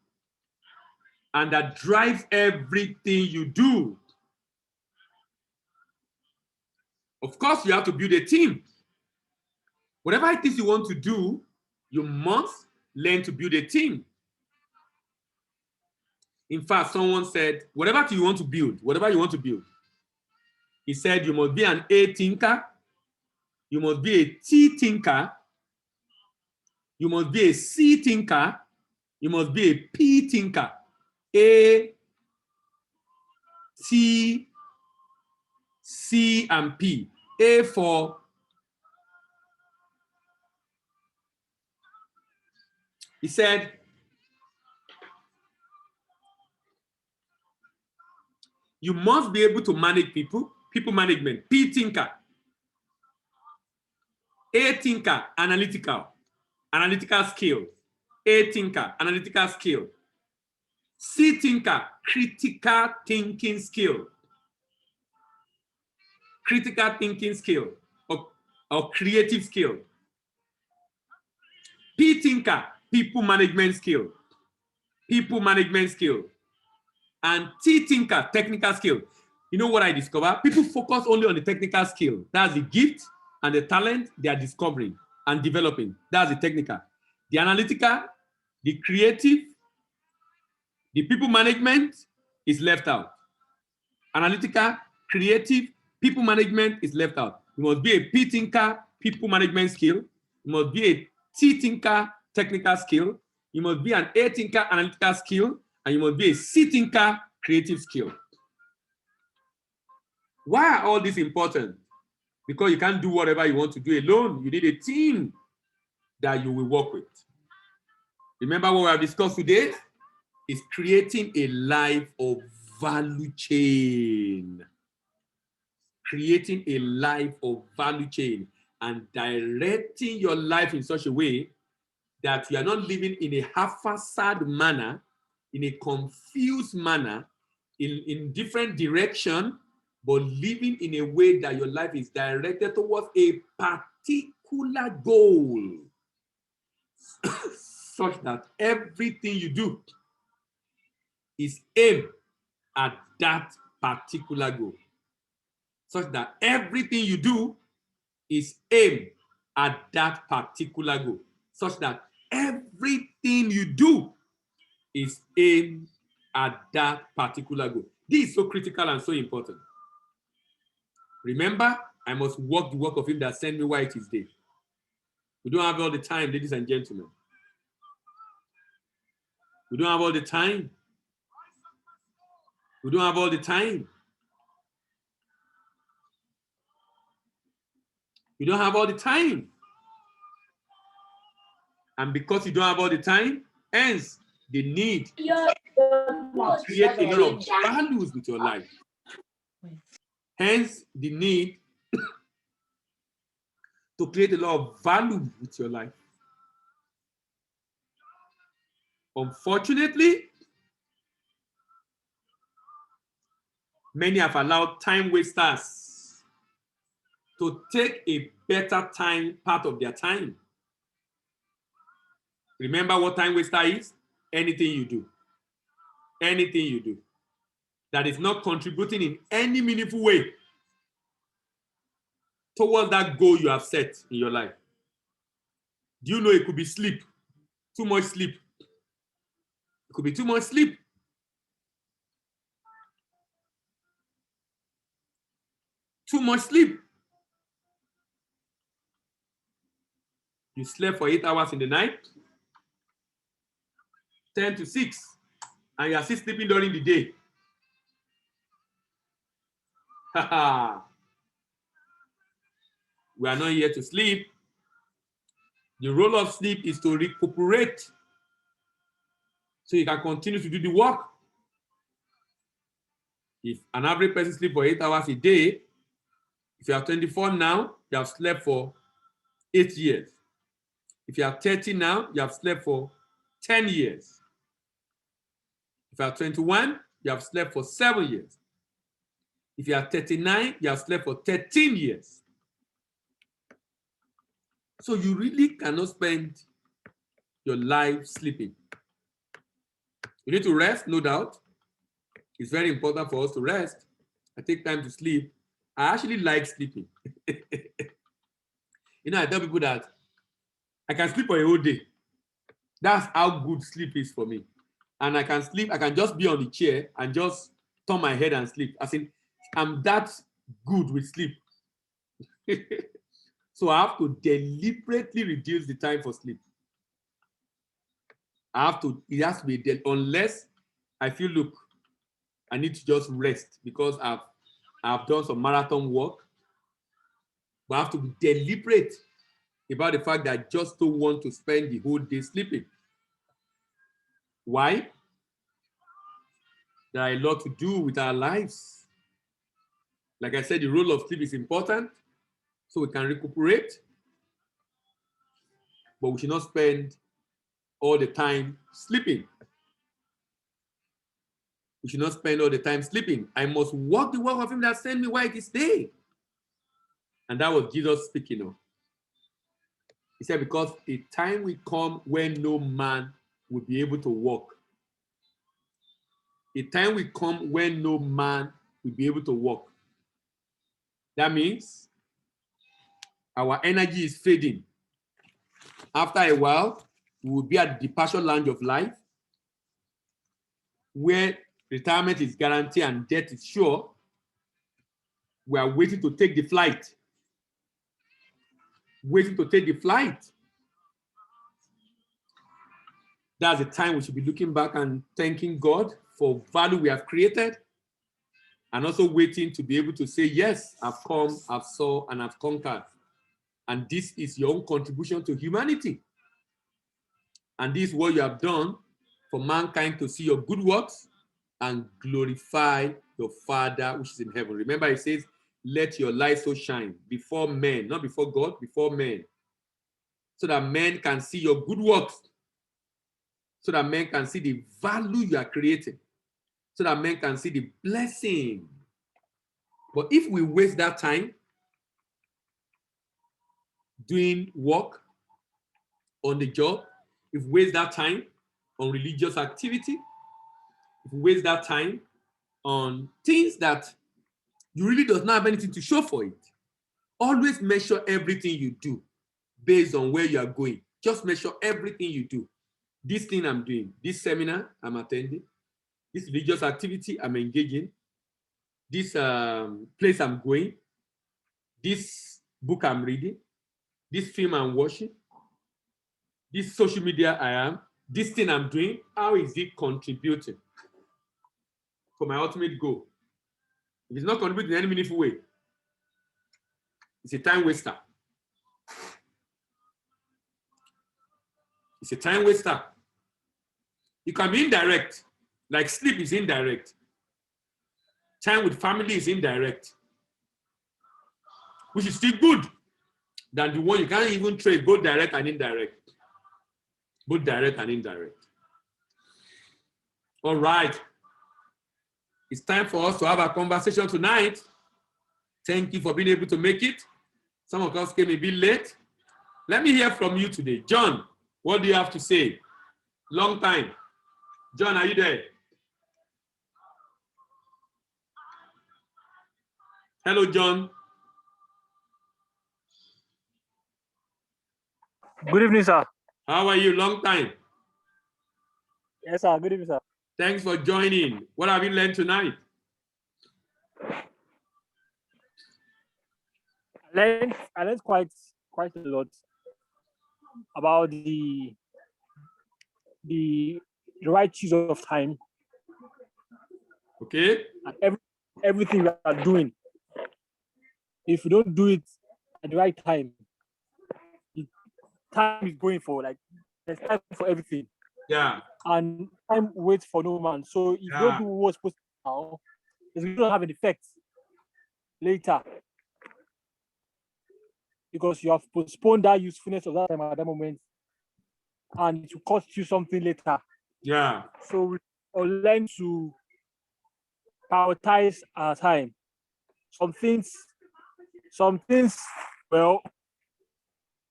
Speaker 1: and that drives everything you do. Of course, you have to build a team. Whatever it is you want to do, you must learn to build a team. In fact, someone said, whatever you want to build, he said you must be an A thinker, you must be a T thinker, you must be a C thinker, you must be a P thinker. A, T, C, and P. A for he said, you must be able to manage people, people management. P thinker. A thinker, analytical skills. A thinker, analytical skill. C thinker, critical thinking skill. Critical thinking skill or creative skill. P thinker, people management skill. People management skill. And T thinker, technical skill. You know what I discovered? People focus only on the technical skill. That's the gift and the talent they are discovering and developing. That's the technical. The analytical, the creative, the people management is left out. Analytical, creative, people management is left out. You must be a P thinker, people management skill. You must be a T thinker, technical skill. You must be an A thinker, analytical skill. And you must be a C thinker, creative skill. Why are all these important? Because you can't do whatever you want to do alone. You need a team that you will work with. Remember what we have discussed today? Is creating a life of value chain. Creating a life of value chain and directing your life in such a way that you are not living in a haphazard manner, in a confused manner, in different direction, but living in a way that your life is directed towards a particular goal, such that everything you do is aimed at that particular goal. Such that everything you do is aimed at that particular goal. Such that everything you do is aimed at that particular goal. This is so critical and so important. Remember, I must walk the work of him that sent me while it is day. We don't have all the time, ladies and gentlemen. We don't have all the time. We don't have all the time. You don't have all the time. And because you don't have all the time, hence the need to create a lot of values with your life. Hence the need to create a lot of value with your life. Unfortunately, many have allowed time wasters to take a better time part of their time. Remember what time waster is? Anything you do. Anything you do that is not contributing in any meaningful way towards that goal you have set in your life. Do you know it could be sleep? Too much sleep. It could be too much sleep. Too much sleep. You slept for 8 hours in the night, 10 to 6, and you are still sleeping during the day. We are not here to sleep. The role of sleep is to recuperate so you can continue to do the work. If an average person sleeps for 8 hours a day, if you are 24 now, you have slept for 8 years. If you are 30 now, you have slept for 10 years. If you are 21, you have slept for 7 years. If you are 39, you have slept for 13 years. So you really cannot spend your life sleeping. You need to rest, no doubt. It's very important for us to rest. I take time to sleep. I actually like sleeping. I tell people that I can sleep for a whole day. That's how good sleep is for me. And I can sleep, I can just be on the chair and just turn my head and sleep. As in, I'm that good with sleep. So I have to deliberately reduce the time for sleep. It has to be, unless I feel, look, I need to just rest because I've done some marathon work. But I have to be deliberate about the fact that I just don't want to spend the whole day sleeping. Why? There are a lot to do with our lives. Like I said, the role of sleep is important so we can recuperate, but we should not spend all the time sleeping. We should not spend all the time sleeping. I must walk the walk of him that sent me while it is day. And that was Jesus speaking of. He said, because a time will come when no man will be able to walk. A time will come when no man will be able to walk. That means our energy is fading. After a while, we will be at the departure lounge of life, where retirement is guaranteed and death is sure. We are waiting to take the flight. Waiting to take the flight. That's the time we should be looking back and thanking God for value we have created, and also waiting to be able to say, yes, I've come, I've saw, and I've conquered. And this is your own contribution to humanity. And this is what you have done for mankind to see your good works and glorify your Father which is in heaven. Remember, it says, let your light so shine before men, not before God, before men, so that men can see your good works, so that men can see the value you are creating, so that men can see the blessing. But if we waste that time doing work on the job, if we waste that time on religious activity, if we waste that time on things that you really does not have anything to show for it, always measure everything you do based on where you are going. Just measure everything you do. This thing I'm doing, this seminar I'm attending, this religious activity I'm engaging, this place I'm going, this book I'm reading, this film I'm watching, this social media I am, this thing I'm doing, how is it contributing for my ultimate goal? If it's not contributing in any meaningful way, it's a time waster. It's a time waster. It can be indirect, like sleep is indirect. Time with family is indirect, which is still good than the one you can't even trade both direct and indirect. Both direct and indirect. All right. It's time for us to have a conversation tonight. Thank you for being able to make it. Some of us came a bit late. Let me hear from you today. John, what do you have to say? Long time. John, are you there? Hello, John.
Speaker 2: Good evening, sir.
Speaker 1: How are you? Long time.
Speaker 2: Yes, sir. Good evening, sir.
Speaker 1: Thanks for joining. What have you learned tonight?
Speaker 2: I learned quite a lot about the right use of time.
Speaker 1: Okay.
Speaker 2: And everything we are doing. If you don't do it at the right time, the time is going for like there's time for everything.
Speaker 1: Yeah.
Speaker 2: And time waits for no man. So if you don't do what's supposed to do now, it's going to have an effect later. Because you have postponed that usefulness of that time at that moment, and it will cost you something later.
Speaker 1: Yeah.
Speaker 2: So we learn to prioritize our time. Some things, well,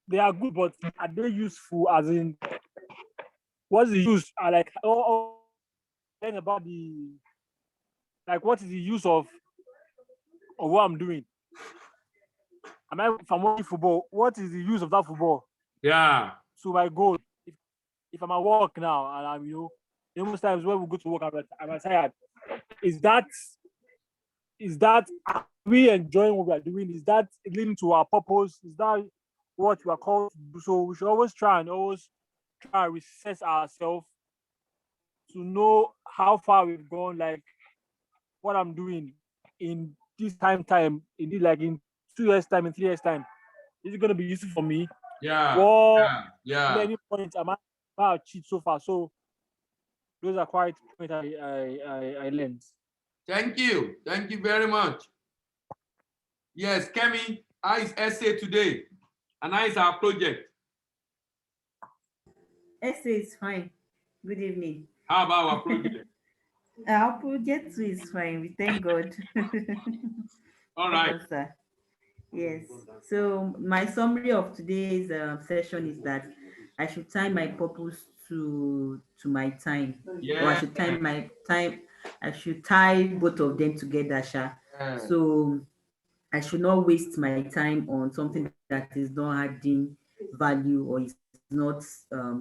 Speaker 2: they are good, but are they useful? As in, what's the use? I like learn about what is the use of what I'm doing? If I'm watching football, what is the use of that football?
Speaker 1: Yeah.
Speaker 2: So my goal, if I'm at work now and I'm most times when we go to work, I'm tired. Is that are we enjoying what we are doing? Is that leading to our purpose? Is that what we are called to do? So we should always try and reassess ourselves to know how far we've gone, like what I'm doing in this time, in 2 years time, in 3 years time. Is it going to be useful for me?
Speaker 1: Yeah.
Speaker 2: Or
Speaker 1: Yeah.
Speaker 2: at any point am I achieved so far? So those are quite points I learned.
Speaker 1: Thank you. Thank you very much. Yes, Kemi, how is essay today? And how is our project?
Speaker 3: Essay is fine. Good evening.
Speaker 1: How about our project?
Speaker 3: Our project too is fine. We thank God.
Speaker 1: All right.
Speaker 3: Yes, sir. Yes. So my summary of today's session is that I should tie my purpose to my time.
Speaker 1: Yeah.
Speaker 3: Or I should tie my time. I should tie both of them together, Sha.
Speaker 1: Yeah.
Speaker 3: So I should not waste my time on something that is not adding value or is not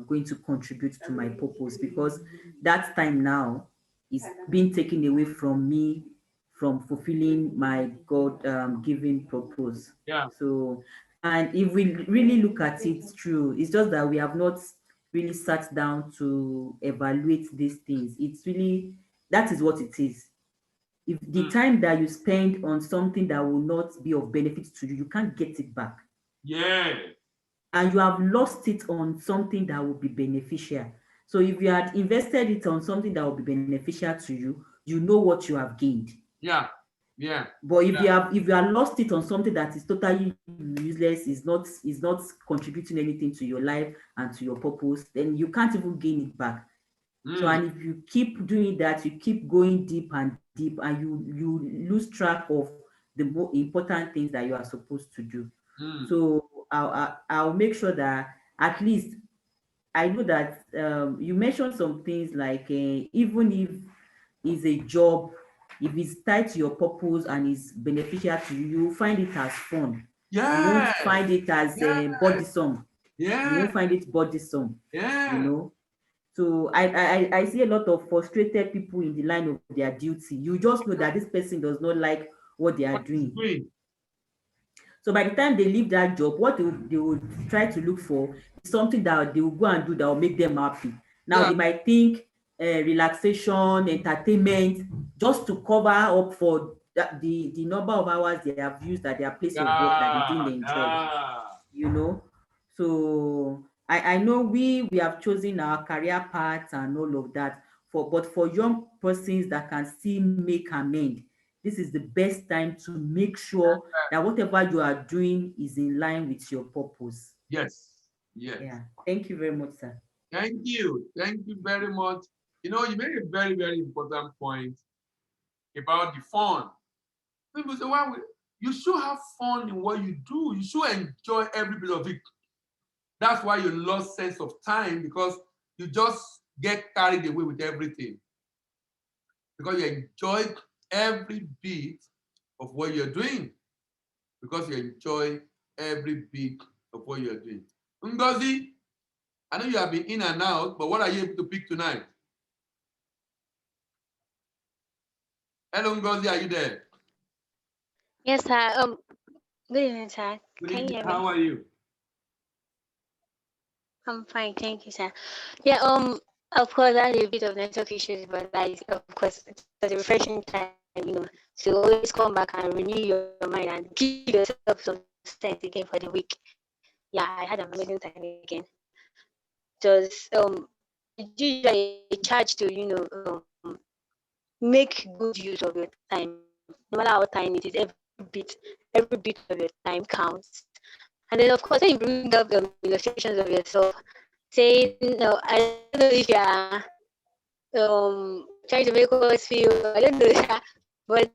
Speaker 3: going to contribute to my purpose, because that time now is being taken away from me from fulfilling my God given purpose.
Speaker 1: Yeah.
Speaker 3: So, and if we really look at it true, it's just that we have not really sat down to evaluate these things. It's really, that is what it is. If the time that you spend on something that will not be of benefit to you, you can't get it back.
Speaker 1: Yeah.
Speaker 3: And you have lost it on something that will be beneficial. So if you had invested it on something that will be beneficial to you, you know what you have gained.
Speaker 1: Yeah. Yeah.
Speaker 3: But if you have lost it on something that is totally useless, is not contributing anything to your life and to your purpose, then you can't even gain it back. So, and if you keep doing that, you keep going deep, and you lose track of the more important things that you are supposed to do. So I'll make sure that at least I know that you mentioned some things like even if it's a job, if it's tied to your purpose and is beneficial to you, you find it as fun.
Speaker 1: Yeah.
Speaker 3: You won't find it as burdensome.
Speaker 1: Yeah.
Speaker 3: You won't find it burdensome.
Speaker 1: Yeah.
Speaker 3: You know. So I see a lot of frustrated people in the line of their duty. You just know that this person does not like what they are
Speaker 1: What is
Speaker 3: doing.
Speaker 1: doing?
Speaker 3: So by the time they leave that job, what they will try to look for is something that they will go and do that will make them happy. Now
Speaker 1: Yeah.
Speaker 3: they might think relaxation, entertainment, just to cover up for the number of hours they have used at their place of work that they didn't
Speaker 1: Yeah.
Speaker 3: enjoy.
Speaker 1: Yeah.
Speaker 3: You know, so I know we have chosen our career paths and all of that, but for young persons that can still make amend, this is the best time to make sure that whatever you are doing is in line with your purpose.
Speaker 1: Yes. Yes.
Speaker 3: Yeah, thank you very much, sir.
Speaker 1: Thank you. Thank you very much. You know, you made a very, very important point about the fun. People say, well, you should have fun in what you do. You should enjoy every bit of it. That's why you lost sense of time, because you just get carried away with everything. Because you enjoy every bit of what you're doing. Because you enjoy every bit of what you're doing. Ngozi, I know you have been in and out, but what are you able to pick tonight? Hello, Ngozi, are you there?
Speaker 4: Yes, sir. Good evening, sir.
Speaker 1: Good
Speaker 4: Can you
Speaker 1: evening.
Speaker 4: hear
Speaker 1: How
Speaker 4: me?
Speaker 1: are you?
Speaker 4: I'm fine, thank you, sir. Yeah, of course, I had a bit of network issues, but of course, it was a refreshing time, to always come back and renew your mind and give yourself some sense again for the week. Yeah, I had an amazing time again. Just I usually charge to make good use of your time. No matter how time it is, every bit of your time counts. And then, of course, when you bring up illustrations of yourself, saying, no, I don't know if you are trying to make us feel, I don't know, but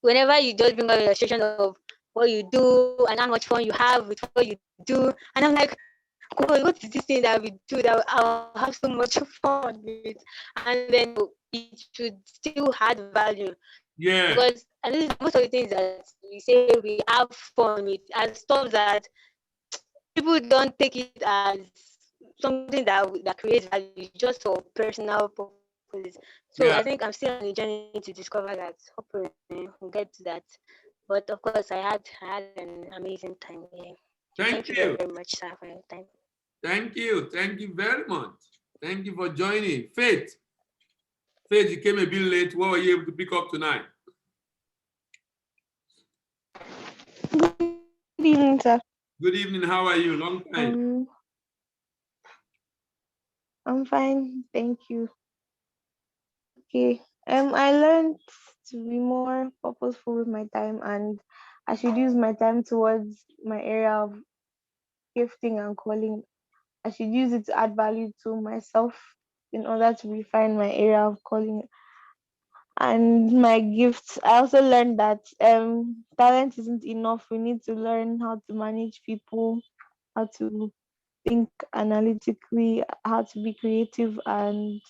Speaker 4: whenever you just bring up illustration of what you do and how much fun you have with what you do, and I'm like, God, what is this thing that we do that I'll have so much fun with? And then it should still add value, because and this is most of the things that
Speaker 1: Yeah.
Speaker 4: we say we have fun with are stuff that people don't take it as something that creates value, it's just for personal purposes. So I think I'm still on a journey to discover that.
Speaker 1: Yeah.
Speaker 4: Hopefully we'll get to that. But of course I had an amazing time here. Thank you very very much, sir, for your time.
Speaker 1: Thank you. Thank you. Thank you very much. Thank you for joining. Faith. Faith, you came a bit late. What were you able to pick up tonight?
Speaker 5: Good evening, sir.
Speaker 1: Good evening. How are you? Long time.
Speaker 5: I'm fine, thank you. Okay. I learned to be more purposeful with my time, and I should use my time towards my area of gifting and calling. I should use it to add value to myself in order to refine my area of calling and my gifts. I also learned that talent isn't enough. We need to learn how to manage people, how to think analytically, how to be creative, and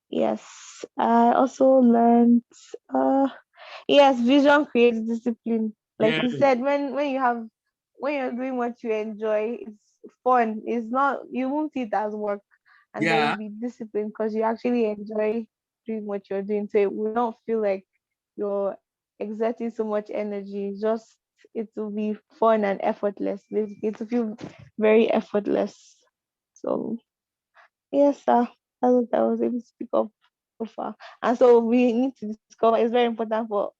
Speaker 5: yes, I also learned yes, vision creates discipline. Like
Speaker 1: Yeah.
Speaker 5: you said, when you're doing what you enjoy, it's fun. It's not, you won't see it as work, and there will
Speaker 1: Yeah.
Speaker 5: be discipline because you actually enjoy doing what you're doing. So it will not feel like you're exerting so much energy. Just it will be fun and effortless. Basically, it will feel very effortless. So yes, sir. That's what I was able to pick up so far. And so we need to discover, it's very important for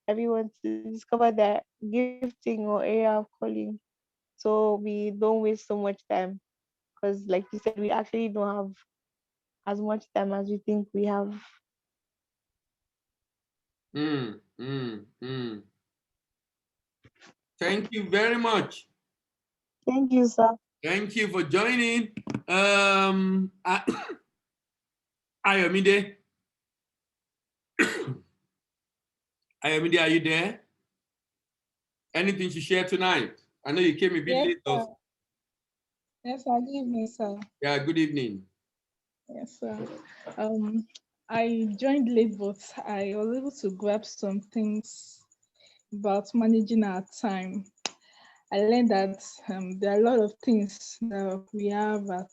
Speaker 5: everyone to discover their gifting or area of calling so we don't waste so much time. Because, like you said, we actually don't have as much time as we think we have.
Speaker 1: Mm, mm, mm. Thank you very much.
Speaker 5: Thank you, sir.
Speaker 1: Thank you for joining. Ayomide. Ayomide, are you there? Anything to share tonight? I know you came a bit
Speaker 6: Yes,
Speaker 1: late.
Speaker 6: sir. Yes, sir. Good evening, sir.
Speaker 1: Yeah, good evening.
Speaker 6: Yes, sir. I joined late, but I was able to grab some things about managing our time. I learned that there are a lot of things that we have at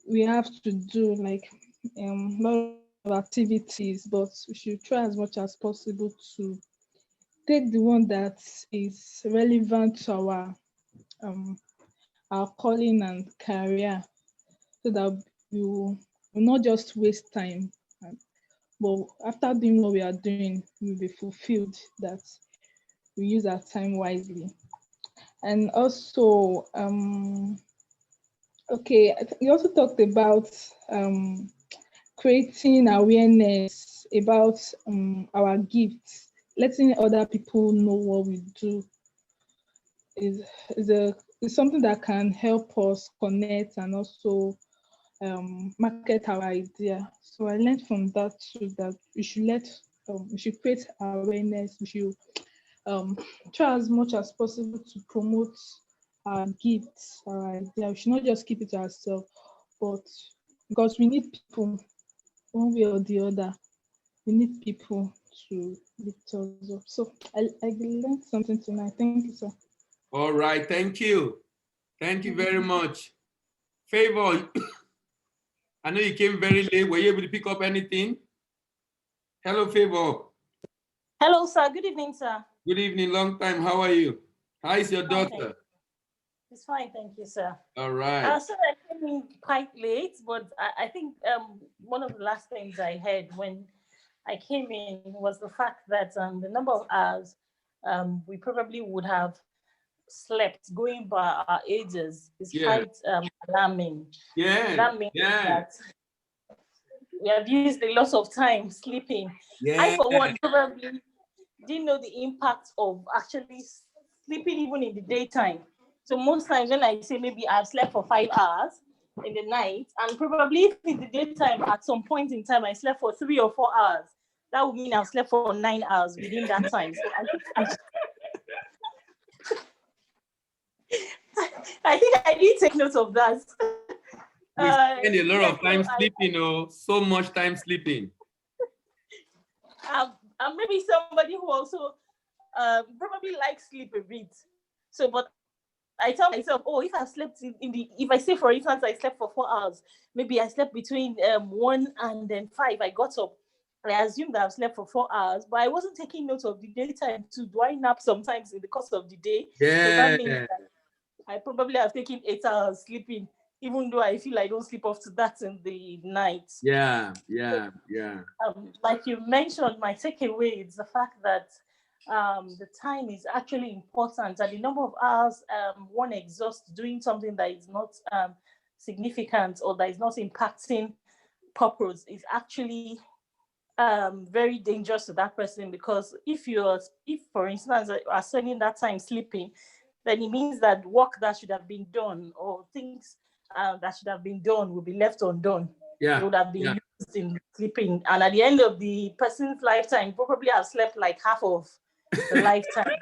Speaker 6: we have to do like a lot of activities, but we should try as much as possible to take the one that is relevant to our calling and career, so that we will not just waste time, but after doing what we are doing, we'll be fulfilled that we use our time wisely. And also, okay, you also talked about creating awareness about our gifts, letting other people know what we do is something that can help us connect and also market our idea. So I learned from that too, that we should create awareness. We should try as much as possible to promote our gifts, our idea. We should not just keep it to ourselves, but because we need people one way or the other. We need people to lift us up. So I learned something tonight. Thank you, sir.
Speaker 1: All right, thank you. Thank you very much. Favor, I know you came very late. Were you able to pick up anything? Hello, Favor.
Speaker 7: Hello, sir. Good evening, sir.
Speaker 1: Good evening, long time. How are you? How is your
Speaker 7: Fine,
Speaker 1: daughter?
Speaker 7: It's fine, thank you, sir.
Speaker 1: All right.
Speaker 7: Sir, I came in quite late, but I think one of the last things I heard when I came in was the fact that the number of hours we probably would have slept going by our ages is quite alarming.
Speaker 1: Yeah.
Speaker 7: That means that we have used a lot of time sleeping.
Speaker 1: Yeah.
Speaker 7: I, for one, probably didn't know the impact of actually sleeping even in the daytime. So most times when I say maybe I've slept for 5 hours in the night, and probably if in the daytime at some point in time I slept for 3 or 4 hours, that would mean I've slept for 9 hours within that time. So I think I did take note of that.
Speaker 1: We spend a lot of time sleeping, so much time sleeping.
Speaker 7: I'm maybe somebody who also probably likes sleep a bit. So, but I tell myself, oh, if I slept if I say, for instance, I slept for 4 hours, maybe I slept between 1 and then 5, I got up. I assumed that I've slept for 4 hours, but I wasn't taking note of the daytime too. Do I nap sometimes in the course of the day?
Speaker 1: Yeah.
Speaker 7: So that means that I probably have taken 8 hours sleeping, even though I feel I don't sleep up to that in the night.
Speaker 1: Yeah.
Speaker 7: Like you mentioned, my takeaway is the fact that the time is actually important, and the number of hours one exhausts doing something that is not significant or that is not impacting purpose is actually very dangerous to that person, because if for instance are spending that time sleeping, then it means that work that should have been done or things that should have been done will be left undone.
Speaker 1: Yeah.
Speaker 7: It would have been used in sleeping, and at the end of the person's lifetime, probably have slept like half of the lifetime.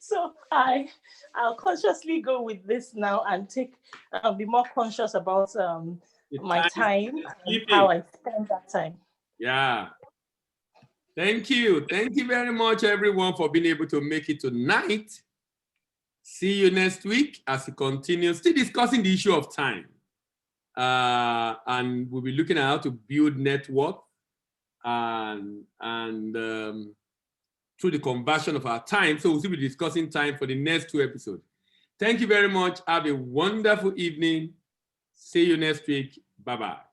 Speaker 7: So I'll consciously go with this now and be more conscious about my time and how I spend that time.
Speaker 1: Yeah. Thank you. Thank you very much, everyone, for being able to make it tonight. See you next week as we continue still discussing the issue of time. And we'll be looking at how to build network and through the conversion of our time. So we'll still be discussing time for the next 2 episodes. Thank you very much. Have a wonderful evening. See you next week. Bye-bye.